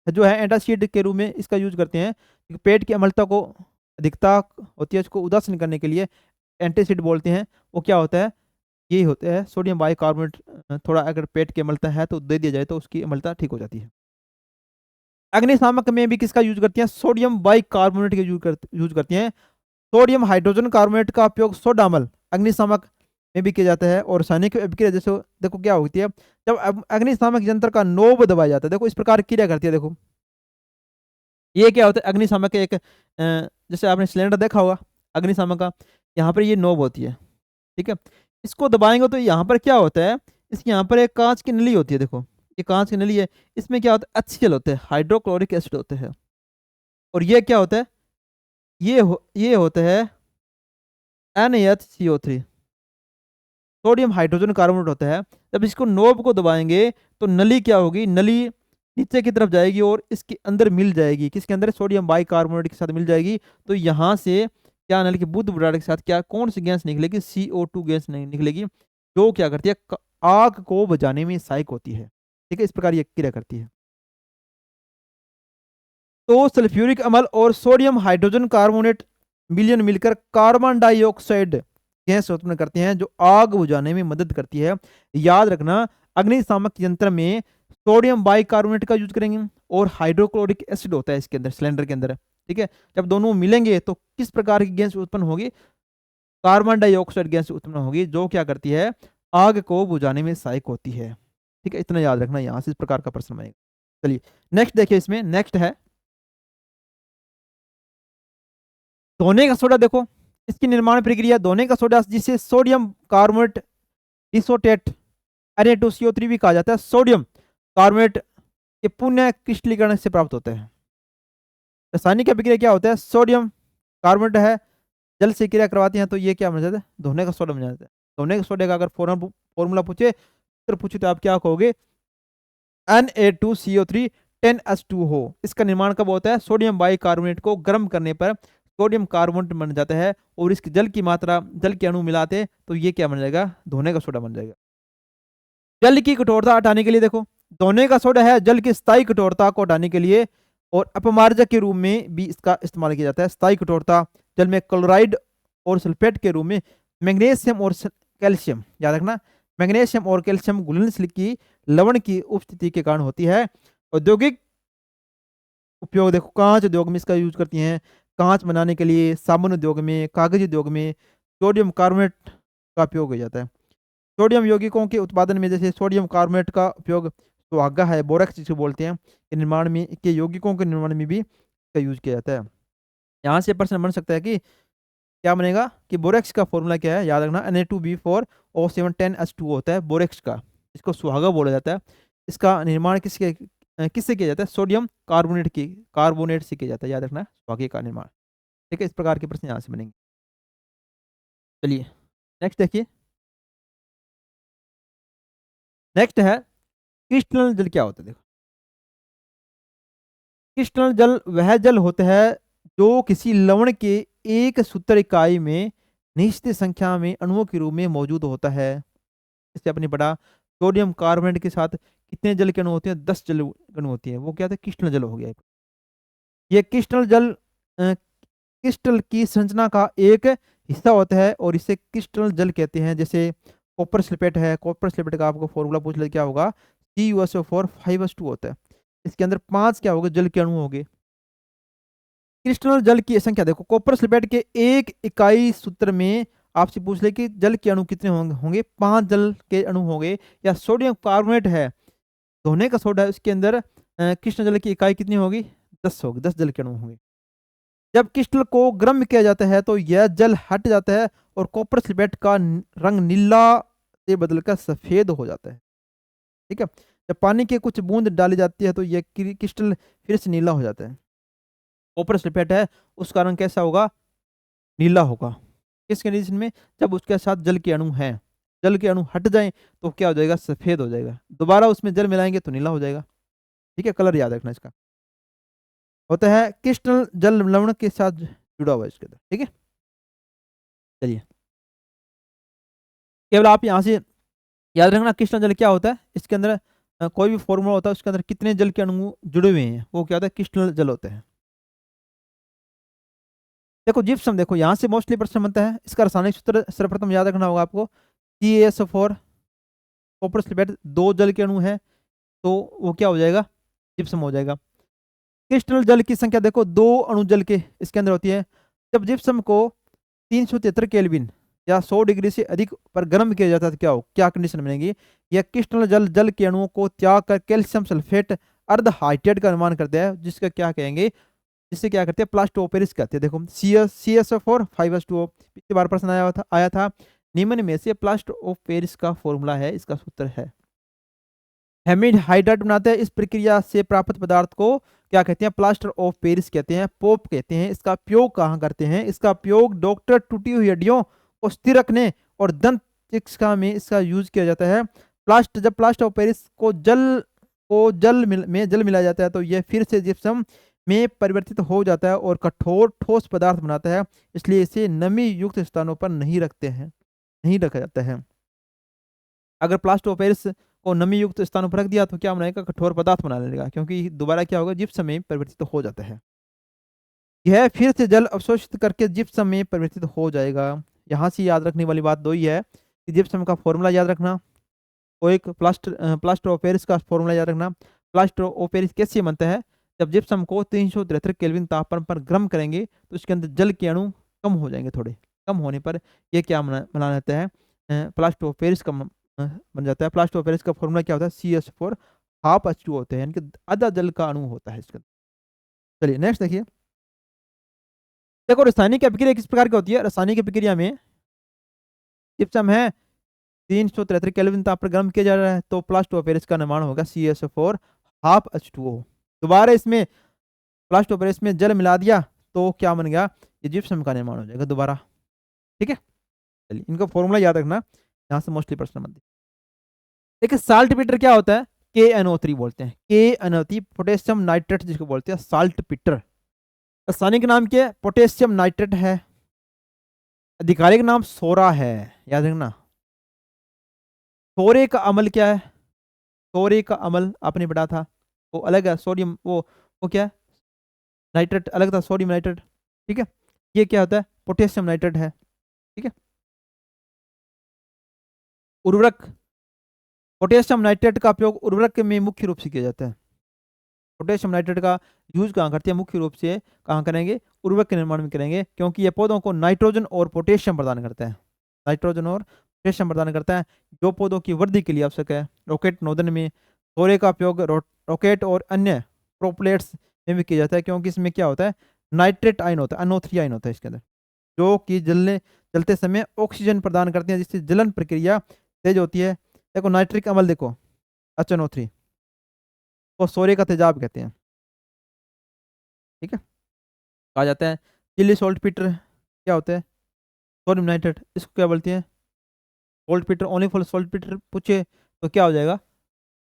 जो है एंटासिड के रूप में इसका यूज करते हैं। पेट की अम्लता को, अधिकता होती है, उसको उदासीन करने के लिए एंटासिड बोलते हैं। वो क्या होता है? ये होता है सोडियम बाइकार्बोनेट। थोड़ा अगर पेट की अम्लता है तो दे दिया जाए तो उसकी अम्लता ठीक हो जाती है। अग्निशामक में भी किसका यूज करती हैं? सोडियम बाइकार्बोनेट का यूज करती हैं। सोडियम हाइड्रोजन कार्बोनेट का उपयोग सोडा अम्ल अग्निशामक में भी किया जाता है। और रासायनिक अभिक्रिया जैसे देखो क्या होती है, जब अग्निशामक यंत्र का नोब दबाया जाता है, देखो इस प्रकार क्रिया करती है। देखो ये क्या होता है? अग्निशामक एक जैसे आपने सिलेंडर देखा होगा अग्निशामक का, यहाँ पर ये नोब होती है। ठीक है, इसको दबाएंगे तो यहाँ पर क्या होता है? इसके यहाँ पर एक कांच की नली होती है। देखो ये कांच की नली है, इसमें क्या होता है? HCl होते हैं, हाइड्रोक्लोरिक एसिड होते हैं। और ये क्या होता है? ये होता है NaHCO3 सोडियम हाइड्रोजन कार्बोनेट होता है। जब इसको नोब को दबाएंगे तो नली क्या होगी? नली नीचे की तरफ जाएगी और इसके अंदर मिल जाएगी। किसके अंदर? सोडियम बाइकार्बोनेट के साथ मिल जाएगी। तो यहाँ से क्या नली की बुद्ध बुराड़ के साथ क्या कौन सी गैस निकलेगी? CO2 गैस निकलेगी, जो क्या करती है? आग को बुझाने में सहायक होती है। ठीक है, इस प्रकार ये क्रिया करती है। तो सल्फ्यूरिक अम्ल और सोडियम हाइड्रोजन कार्बोनेट मिलियन मिलकर कार्बन डाइऑक्साइड गैस उत्पन्न करते हैं, जो आग बुझाने में मदद करती है। याद रखना, अग्निशामक यंत्र में सोडियम बाइकार्बोनेट का यूज करेंगे और हाइड्रोक्लोरिक एसिड होता है इसके अंदर, सिलेंडर के अंदर। ठीक है, जब दोनों मिलेंगे तो किस प्रकार की गैस उत्पन्न होगी? कार्बन डाइऑक्साइड गैस उत्पन्न होगी, जो क्या करती है? आग को बुझाने में सहायक होती है। ठीक है, इतना याद रखना, यहां से इस प्रकार का प्रश्न बनेगा। चलिए नेक्स्ट देखिए, इसमें नेक्स्ट है धोने का सोडा। देखो इसकी निर्माण प्रक्रिया, धोने का सोडा जिसे सोडियम कार्बोनेट डिसोटेट Na2CO3 भी कहा जाता है, सोडियम कार्बोनेट के पुनः क्रिस्टलीकरण से प्राप्त होता है। रासायनिक अभिक्रिया क्या होता है? सोडियम कार्बोनेट है, जल से क्रिया करवाती हैं तो ये क्या बन जाता है? धोने का सोडा बन जाता है। धोने के सोडे का अगर फॉर्मूला पूछे तो आप क्या कहोगे? Na2CO3 10H2 हो। इसका निर्माण कब होता है? सोडियम बाइकार्बोनेट को गर्म करने पर सोडियम कार्बोनेट बन जाता है और इसकी जल की मात्रा, जल के अणु मिलाते तो ये क्या बन जाएगा? धोने का सोडा बन जाएगा। जल की कठोरता हटाने के लिए देखो, धोने का सोडा है जल की स्थायी कठोरता को हटाने के लिए और अपमार्जक के रूप में भी इसका इस्तेमाल किया जाता है। स्थायी कठोरता जल में क्लोराइड और सल्फेट के रूप में मैग्नीशियम और कैल्शियम, याद रखना, मैग्नीशियम और कैल्शियम घुलनशील की लवण की उपस्थिति के कारण होती है। औद्योगिक उपयोग देखो, कांच उद्योग में इसका यूज करती हैं, कांच बनाने के लिए, साबुन उद्योग में, कागज उद्योग में सोडियम कार्बोनेट का उपयोग हो जाता है। सोडियम यौगिकों के उत्पादन में जैसे सोडियम कार्बोनेट का उपयोग सुहागा है, बोरेक्स जिसको बोलते हैं, के निर्माण में, के यौगिकों के निर्माण में भी इसका यूज़ किया जाता है। यहाँ से प्रश्न बन सकता है कि क्या बनेगा कि बोरेक्स का फॉर्मूला क्या है, याद रखना Na2B4O710H2O होता है बोरेक्स का, इसको सुहागा बोला जाता है। इसका निर्माण किससे किया जाता है, सोडियम कार्बोनेट से किया जाता है, याद रखना सुहागे का निर्माण। ठीक है, इस प्रकार के प्रश्न यहाँ से बनेंगे। चलिए नेक्स्ट देखिए, नेक्स्ट है क्रिस्टल जल क्या होता है। देखो, क्रिस्टल जल वह जल होता है जो किसी लवण के एक सूत्र इकाई में निश्चित संख्या में अणुओं के रूप में मौजूद होता है। इससे अपने पढ़ा सोडियम कार्बोनेट के साथ कितने जल के अणु होते हैं, 10 जल अणु होती है, वो क्या था, क्रिस्टल जल हो गया। ये क्रिस्टल जल क्रिस्टल की संरचना का एक हिस्सा होता है और इसे क्रिस्टल जल कहते हैं। जैसे कॉपर सल्फेट है, कॉपर सल्फेट का आपको फॉर्मूला पूछ ले क्या होगा, CuSO4 5s2 होता है। इसके अंदर 5 क्या होगा, जल के अणु होंगे। क्रिस्टल जल की संख्या देखो, कॉपर सल्फेट के एक इकाई सूत्र में आपसे पूछ ले कि जल के अणु कितने होंगे, 5 जल के अणु होंगे। या सोडियम कार्बोनेट है, धोने का सोडा है, उसके अंदर क्रिस्टल जल की इकाई कितनी होगी, 10 होगी, 10 जल के अणु होंगे। जब क्रिस्टल को गर्म किया जाता है तो यह जल हट जाता है और कॉपर सल्फेट का रंग नीला से बदलकर सफेद हो जाता है। ठीक है, जब पानी के कुछ बूंद डाली जाती है तो यह क्रिस्टल फिर से नीला हो जाता है। कॉपर सल्फेट है, उसका रंग कैसा होगा, नीला होगा। किस कंडीशन में, जब उसके साथ जल के अणु हैं, जल के अणु हट जाएं तो क्या हो जाएगा, सफेद हो जाएगा। दोबारा उसमें जल मिलाएंगे तो नीला हो जाएगा। ठीक है, कलर याद रखना इसका, होता है क्रिस्टल जल लवण के साथ जुड़ा हुआ है इसके अंदर। ठीक है, चलिए केवल आप यहाँ से याद रखना क्रिस्टल जल क्या होता है, इसके अंदर कोई भी फॉर्मूला होता है उसके अंदर कितने जल के अणु जुड़े हुए हैं, वो क्या होता है, क्रिस्टल जल होते हैं। देखो जिप्सम, देखो यहाँ से मोस्टली प्रश्न बनता है, इसका रासायनिक सूत्र सर्वप्रथम याद रखना होगा आपको, CaSO4 कॉपर सल्फेट, 2 जल के अणु है तो वो क्या हो जाएगा, जिप्सम हो जाएगा। क्रिस्टल जल की संख्या देखो, 2 अणु जल के इसके अंदर होती है। जब जिप्सम को 373 केल्विन या 100 डिग्री से अधिक पर गर्म किया जाता है तो क्या हो, क्या कंडीशन बनेगी, यह क्रिस्टल जल जल के अणुओं को त्याग कर कैल्शियम सल्फेट अर्ध हाइड्रेट का निर्माण करता है, जिसका क्या कहेंगे, जिससे क्या करते हैं, प्लास्टोपेरिस कहते हैं। देखो CaSO4 5s2O, पिछली बार प्रश्न आया था निम्न में से प्लास्टोपेरिस का फॉर्मूला है, इसका सूत्र है। हेमिड हाइड्रेट बनाते हैं, इस प्रक्रिया से प्राप्त पदार्थ को क्या कहते हैं, प्लास्टर ऑफ पेरिस कहते हैं, पोप कहते हैं। इसका उपयोग कहाँ करते हैं, इसका उपयोग डॉक्टर टूटी हुई हड्डियों को स्थिर रखने और दंत चिकित्सा में इसका यूज किया जाता है। जब प्लास्टर ऑफ पेरिस को जल मिलाया जाता है तो यह फिर से जिप्सम में परिवर्तित हो जाता है और कठोर ठोस पदार्थ बनाता है, इसलिए इसे नमी युक्त स्थानों पर नहीं रखा जाता है। अगर प्लास्टर ऑफ पेरिस को नमी युक्त स्थानों पर रख दिया तो क्या बनाएगा, कठोर पदार्थ बना लेगा, क्योंकि दोबारा क्या होगा, जिप्सम में परिवर्तित हो जाता है। यह फिर से जल अवशोषित करके जिप्सम में परिवर्तित हो जाएगा। यहाँ से याद रखने वाली बात दो ही है कि जिप्सम का फॉर्मूला याद रखना, वो एक प्लास्टर ऑफ पेरिस का फॉर्मूला याद रखना। प्लास्टर ऑफ पेरिस कैसे बनता है, जब जिप्सम को 373 केल्विन तापमान पर गर्म करेंगे तो इसके अंदर जल के अणु कम हो जाएंगे, थोड़े कम होने पर यह क्या बना रहता है, प्लास्टर ऑफ पेरिस का बन जाता है। प्लास्टर ऑफ पेरिस का फॉर्मूला क्या होता है, CaSO4 हाफ H2 होते हैं, यानी कि आधा जल का अणु होता है इसके अंदर। चलिए नेक्स्ट देखिए, देखो रासायनिक अभिक्रिया किस प्रकार की होती है, रासायनिक अभिक्रिया में जिप्सम है 373 केल्विन ताप पर गर्म किया जा रहा है तो प्लास्टर ऑफ पेरिस का निर्माण होगा CaSO4 हाफ H2O। दोबारा इसमें प्लास्टर ऑफ पेरिस में जल मिला दिया तो क्या बन गया, ये जिप्सम का निर्माण हो जाएगा दोबारा। ठीक है, चलिए इनका फॉर्मूला याद रखना, यहाँ से मोस्टली प्रश्न बनते हैं। देखिए साल्ट पीटर क्या होता है, KNO3 बोलते हैं, KNO3 पोटेशियम नाइट्रेट जिसको बोलते हैं साल्ट पीटर। रासायनिक नाम क्या है, पोटेशियम नाइट्रेट है। आधिकारिक नाम सोरा है, याद रखना। सोरे का अम्ल क्या है, सोरे का अम्ल आपने पढ़ा था, वो अलग है, सोडियम वो क्या है, नाइट्रेट अलग था, सोडियम नाइट्रेट। ठीक है, ये क्या होता है, पोटेशियम नाइट्रेट है। ठीक है, उर्वरक, पोटेशियम नाइट्रेट का उपयोग उर्वरक में मुख्य रूप से किया जाता है। पोटेशियम नाइट्रेट का यूज कहाँ करते हैं, मुख्य रूप से कहाँ करेंगे, उर्वरक के निर्माण में करेंगे, क्योंकि यह पौधों को नाइट्रोजन और पोटेशियम प्रदान करता है, नाइट्रोजन और पोटेशियम प्रदान करता है, जो पौधों की वृद्धि के लिए आवश्यक है। रॉकेट नोदन में सोरे का उपयोग रॉकेट और अन्य प्रोपलेट्स में भी किया जाता है, क्योंकि इसमें क्या होता है, नाइट्रेट आयन होता है, NO3 आयन होता है इसके अंदर, जो कि जलते समय ऑक्सीजन प्रदान करते हैं, जिससे जलन प्रक्रिया तेज होती है। देखो नाइट्रिक अम्ल देखो, HNO3 को सोरे का तेजाब कहते हैं। ठीक है, कहा जाता है चिली सॉल्ट पीटर क्या होता है, सोडियम नाइट्रेट, इसको क्या बोलते हैं, salt Peter. Only for salt Peter पूछे तो क्या हो जाएगा,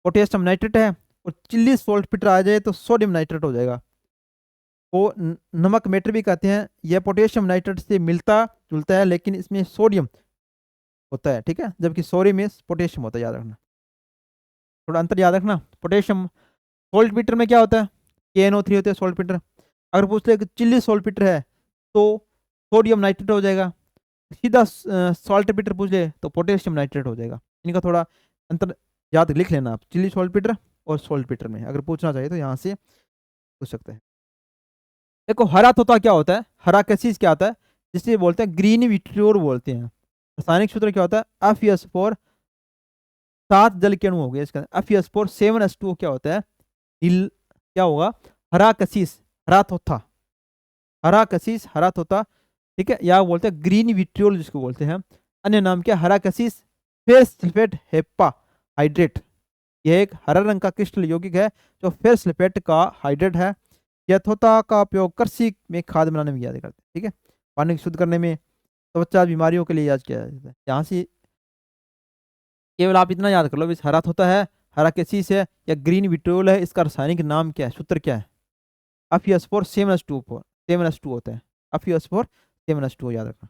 पोटेशियम नाइट्रेट है, और चिल्ली सॉल्ट पीटर आ जाए तो सोडियम नाइट्रेट हो जाएगा। वो नमक मेटर भी कहते हैं, यह पोटेशियम नाइट्रेट से मिलता जुलता है, लेकिन इसमें सोडियम होता है। ठीक है, जबकि सोडियम में पोटेशियम होता है, याद रखना, थोड़ा अंतर याद रखना। पोटेशियम सॉल्ट पीटर में क्या होता है, KNO3 होते हैं सॉल्ट पीटर। अगर पूछ ले कि चिल्ली सॉल्ट पीटर है तो सोडियम नाइट्रेट हो जाएगा, सीधा सॉल्ट पीटर पूछ ले तो पोटेशियम नाइट्रेट हो जाएगा। इनका थोड़ा अंतर याद लिख लेना आप, चिल्ली सॉल्ट पीटर और सॉल्ट पीटर में अगर पूछना चाहिए तो यहाँ से पूछ सकते हैं। देखो हरा तोता क्या होता है, हरा कैसीज क्या होता है, जिसे बोलते हैं ग्रीन विट्रियोर बोलते हैं। रासायनिक सूत्र क्या होता है, FeS4, 7 जल के अणु हो गए इसका, FeS4 7H2O क्या होता है, नील क्या होगा, हरा कसीस, हरा तोता, हरा कसीस, हरा तोता। ठीक है, या बोलते हैं ग्रीन विट्रियोल जिसको बोलते हैं, अन्य नाम क्या, हरा कसीस फेरस सल्फेट हेप्पा हाइड्रेट। यह एक हरा रंग का क्रिस्टल यौगिक है जो फेरस सल्फेट का हाइड्रेट है। यह तोता का उपयोग कृषि में खाद बनाने में किया जाता है। ठीक है, पानी को शुद्ध करने में, त्वचा बीमारियों के लिए याद किया जाता है। यहाँ से केवल आप इतना याद कर लो, हरा तोता है, हरा केसीस है, या ग्रीन विट्रियोल है, इसका रासायनिक नाम क्या है, सूत्र क्या है, FeS4 7H2O, 7H2 होता है, FeS4 7H2O याद रखना।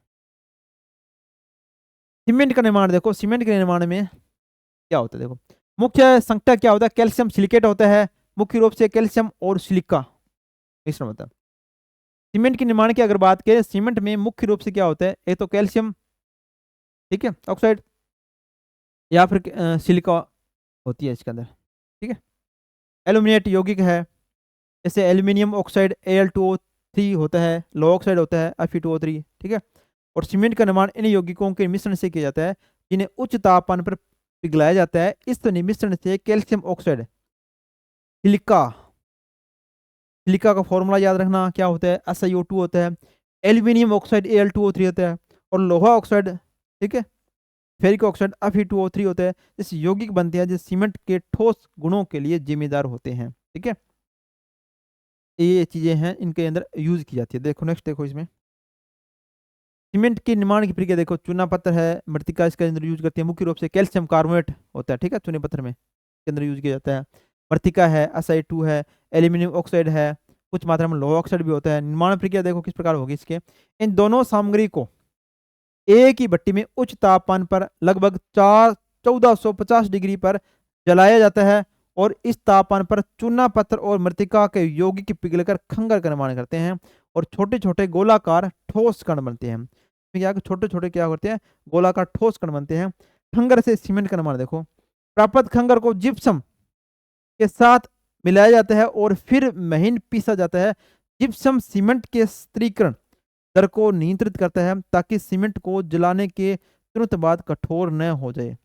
सीमेंट का निर्माण देखो, सीमेंट के निर्माण में क्या होता है, देखो मुख्य संकटक क्या होता है, कैल्शियम सिलिकेट होता है, मुख्य रूप से कैल्शियम और सिलिका मिश्रण होता है। सीमेंट के निर्माण की अगर बात करें, सीमेंट में मुख्य रूप से क्या होता है, एक तो कैल्शियम, ठीक है, ऑक्साइड, या फिर सिलिका होती है इसके अंदर। ठीक है, एल्यूमिनेट यौगिक है, जैसे एल्यूमिनियम ऑक्साइड Al2O3 होता है, लो ऑक्साइड होता है Fe2O3। ठीक है, और सीमेंट का निर्माण इन यौगिकों के मिश्रण से किया जाता है, जिन्हें उच्च तापमान पर पिघलाया जाता है। इस मिश्रण से कैल्शियम ऑक्साइड, सिलिका, सिलिका का फॉर्मूला याद रखना क्या होता है, SiO2 होता है, एल्यूमिनियम ऑक्साइड Al2O3 होता है, और लोहा ऑक्साइड, ठीक है, फेरिक ऑक्साइड Fe2O3 होता है। इस यौगिक बनते हैं जो सीमेंट के ठोस गुणों के लिए जिम्मेदार होते हैं। ठीक है, ये चीजें हैं इनके अंदर यूज की जाती है। देखो नेक्स्ट, देखो इसमें सीमेंट के निर्माण की प्रक्रिया देखो, चूना पत्थर है, मृतिका इसके अंदर यूज करती है, मुख्य रूप से कैल्शियम कार्बोनेट होता है। ठीक है, चूने पत्थर में के अंदर यूज किया जाता है। मृतिका है, Si2 है, एल्यूमिनियम ऑक्साइड है, कुछ मात्रा में लोहा ऑक्साइड भी होता है। निर्माण प्रक्रिया देखो किस प्रकार होगी इसके, इन दोनों सामग्री को एक ही भट्टी में उच्च तापमान पर लगभग 1450 डिग्री पर जलाया जाता है, और इस तापमान पर चूना पत्थर और मृतिका के यौगिक पिघलकर खंगर का निर्माण करते हैं, और छोटे छोटे गोलाकार ठोस कण बनते हैं। क्या छोटे छोटे क्या करते हैं, गोलाकार ठोस कण बनते हैं। खंगर से सीमेंट का निर्माण देखो, प्राप्त खंगर को जिप्सम के साथ मिलाया जाता है और फिर महीन पीसा जाता है। जिप्सम सीमेंट के स्तरीकरण दर को नियंत्रित करता है, ताकि सीमेंट को जलाने के तुरंत बाद कठोर न हो जाए।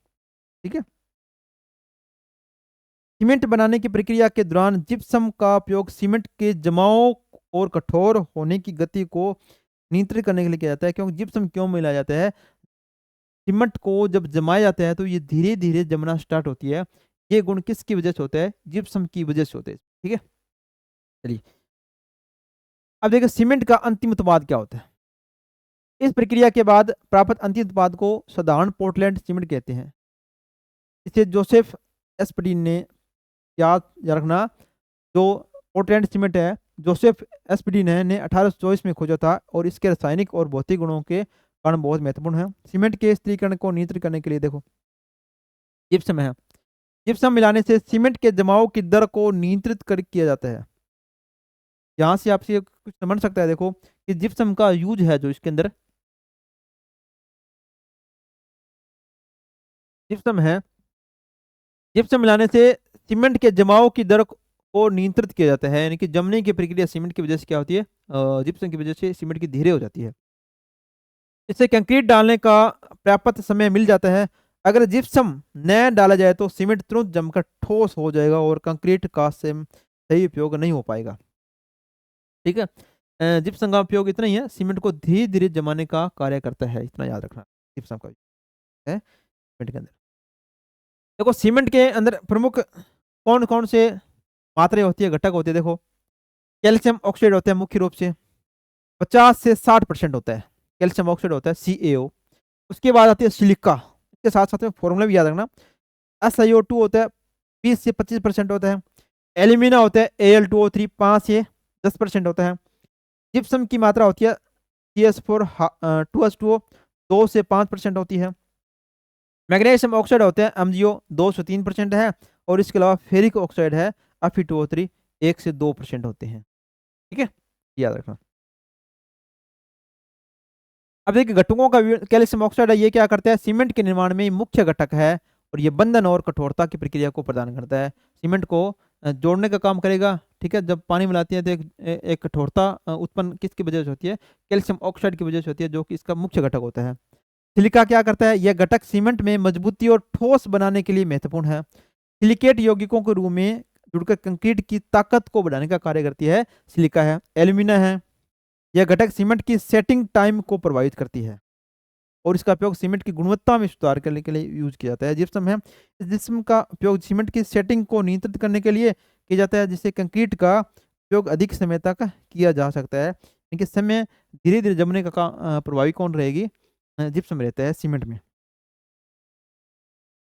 ठीक है, सीमेंट बनाने की प्रक्रिया के दौरान जिप्सम का उपयोग सीमेंट के जमाव और कठोर होने की गति को नियंत्रित करने के लिए किया जाता है। क्योंकि जिप्सम क्यों मिलाया जाता है, सीमेंट को जब जमाया जाता है तो ये धीरे धीरे जमना स्टार्ट होती है। ये गुण किसकी वजह से होता है, जिप्सम की वजह से होते हैं। ठीक है, चलिए अब देखिए सीमेंट का अंतिम उत्पाद क्या होता है। इस प्रक्रिया के बाद प्राप्त अंतिम उत्पाद को साधारण पोर्टलैंड सीमेंट कहते हैं। इसे जोसेफ एस्पडीन ने, याद रखना, जो पोर्टलैंड सीमेंट है, जोसेफ एस्पडीन ने 1824 में खोजा था, और इसके रासायनिक और भौतिक गुणों के कारण बहुत महत्वपूर्ण है। सीमेंट के स्थिरीकरण को नियंत्रित करने के लिए देखो जिप्सम है, जिप्सम मिलाने से सीमेंट के जमाव की दर को नियंत्रित कर किया जाता है। यहाँ से आपसे कुछ समझ सकता है, देखो कि जिप्सम का यूज है जो इसके अंदर जिप्सम है, जिप्सम मिलाने से सीमेंट के जमाव की दर को नियंत्रित किया जाता है। यानी कि जमने की प्रक्रिया सीमेंट की वजह से क्या होती है, जिप्सम की वजह से सीमेंट की धीरे हो जाती है। इससे कंक्रीट डालने का पर्याप्त समय मिल जाता है। अगर जिप्सम न डाला जाए तो सीमेंट तुरंत जमकर ठोस हो जाएगा और कंक्रीट का सही उपयोग नहीं हो पाएगा। ठीक है। जिप्सम का उपयोग इतना ही है, सीमेंट को धीरे धीरे जमाने का कार्य करता है, इतना याद रखना जिप्सम का है सीमेंट के अंदर। देखो सीमेंट के अंदर प्रमुख कौन कौन से मात्रा होती है, घटक होती है, देखो कैल्शियम ऑक्साइड होता है मुख्य रूप से 50 से 60% होता है, कैल्शियम ऑक्साइड होता है CaO। उसके बाद आती है सिलिका, इसके साथ साथ में फॉर्मूला भी याद रखना, SiO2 होता है 20 से 25% होता है। एल्यूमिना होता है Al2O3 5 से 10% होता है। जिप्सम की मात्रा होती है CS4 2H2O 2 से 5% होती है। मैग्नीशियम ऑक्साइड होते हैं MgO 2 से 3% है। और इसके अलावा फेरिक ऑक्साइड है Fe2O3 1 से 2% होते हैं। ठीक है, याद रखना। अब देखिए घटकों का कैल्शियम ऑक्साइड है, ये क्या करता है, सीमेंट के निर्माण में मुख्य घटक है और ये बंधन और कठोरता की प्रक्रिया को प्रदान करता है। सीमेंट को जोड़ने का काम करेगा। ठीक है, जब पानी मिलाती है तो एक कठोरता उत्पन्न किसकी वजह से होती है, कैल्शियम ऑक्साइड की वजह से होती है, जो कि इसका मुख्य घटक होता है। सिलिका क्या करता है, यह घटक सीमेंट में मजबूती और ठोस बनाने के लिए महत्वपूर्ण है। सिलिकेट यौगिकों के रूप में जुड़कर कंक्रीट की ताकत को बढ़ाने का कार्य करती है, सिलिका है। एल्यूमिना है, यह घटक सीमेंट की सेटिंग टाइम को प्रभावित करती है और इसका उपयोग सीमेंट की गुणवत्ता में सुधार करने के लिए यूज किया जाता है। जिप्सम है, इस जिप्सम का उपयोग सीमेंट की सेटिंग को नियंत्रित करने के लिए किया जाता है, जिससे कंक्रीट का उपयोग अधिक समय तक किया जा सकता है। इनके समय धीरे धीरे जमने का प्रभावी कौन रहेगी, जिप्सम रहता है सीमेंट में।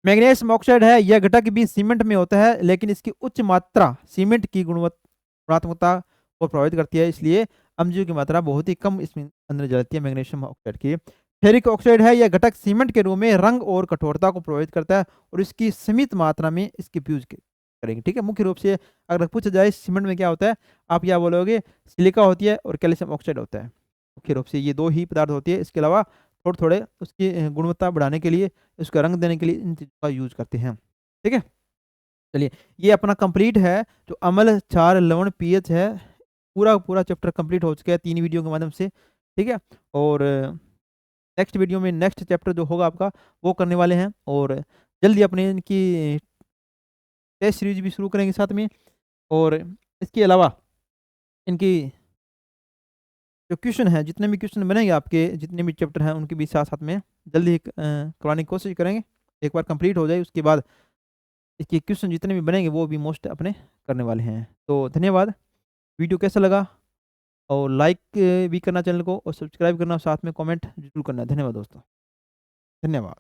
मैग्नीशियम ऑक्साइड है, यह घटक भी सीमेंट में होता है, लेकिन इसकी उच्च मात्रा सीमेंट की गुणात्मकता को प्रभावित करती है, इसलिए अम्लजीव की मात्रा बहुत ही कम इसमें अंदर जाती है मैग्नीशियम ऑक्साइड की। फेरिक ऑक्साइड है, यह घटक सीमेंट के रूप में रंग और कठोरता को प्रभावित करता है और इसकी सीमित मात्रा में इसकी यूज करेंगे। ठीक है, मुख्य रूप से अगर पूछा जाए सीमेंट में क्या होता है, आप क्या बोलोगे, सिलिका होती है और कैल्शियम ऑक्साइड होता है। मुख्य रूप से ये दो ही पदार्थ होती है, इसके अलावा थोड़े थोड़े उसकी गुणवत्ता बढ़ाने के लिए, उसका रंग देने के लिए इन चीज़ों का यूज करते हैं। ठीक है, चलिए ये अपना कंप्लीट है जो अम्ल क्षार लवण पीएच है, पूरा पूरा चैप्टर कंप्लीट हो चुका है 3 वीडियो के माध्यम से। ठीक है, और नेक्स्ट वीडियो में नेक्स्ट चैप्टर जो होगा आपका वो करने वाले हैं और जल्दी अपने इनकी टेस्ट सीरीज भी शुरू करेंगे साथ में। और इसके अलावा इनकी जो क्वेश्चन है, जितने भी क्वेश्चन बनेंगे आपके, जितने भी चैप्टर हैं उनके भी साथ साथ में जल्दी करवाने की कोशिश करेंगे। एक बार कंप्लीट हो जाए उसके बाद इसके क्वेश्चन जितने भी बनेंगे वो भी मोस्ट अपने करने वाले हैं। तो धन्यवाद। वीडियो कैसा लगा, और लाइक भी करना चैनल को, और सब्सक्राइब करना, साथ में कमेंट जरूर करना। धन्यवाद दोस्तों, धन्यवाद।